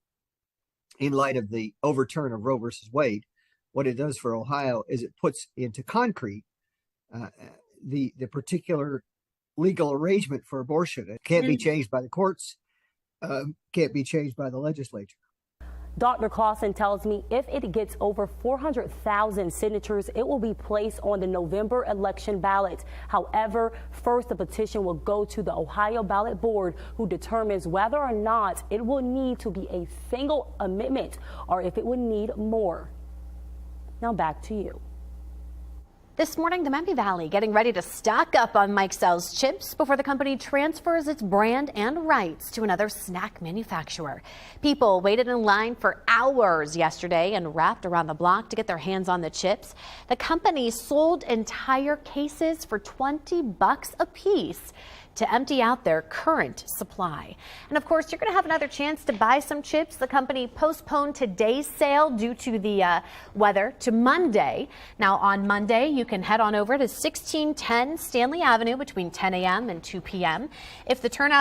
in light of the overturn of Roe versus Wade, what it does for Ohio is it puts into concrete the particular legal arrangement for abortion. It can't be changed by the courts, can't be changed by the legislature. Dr. Clausen tells me if it gets over 400,000 signatures, it will be placed on the November election ballot. However, first the petition will go to the Ohio Ballot Board, who determines whether or not it will need to be a single amendment or if it would need more. Now back to you. This morning, the Memphis Valley getting ready to stock up on Mike Sell's chips before the company transfers its brand and rights to another snack manufacturer. People waited in line for hours yesterday and wrapped around the block to get their hands on the chips. The company sold entire cases for $20 a piece to empty out their current supply. And of course, you're going to have another chance to buy some chips. The company postponed today's sale due to the weather to Monday. Now on Monday, you can head on over to 1610 Stanley Avenue between 10 a.m. and 2 p.m. If the turnout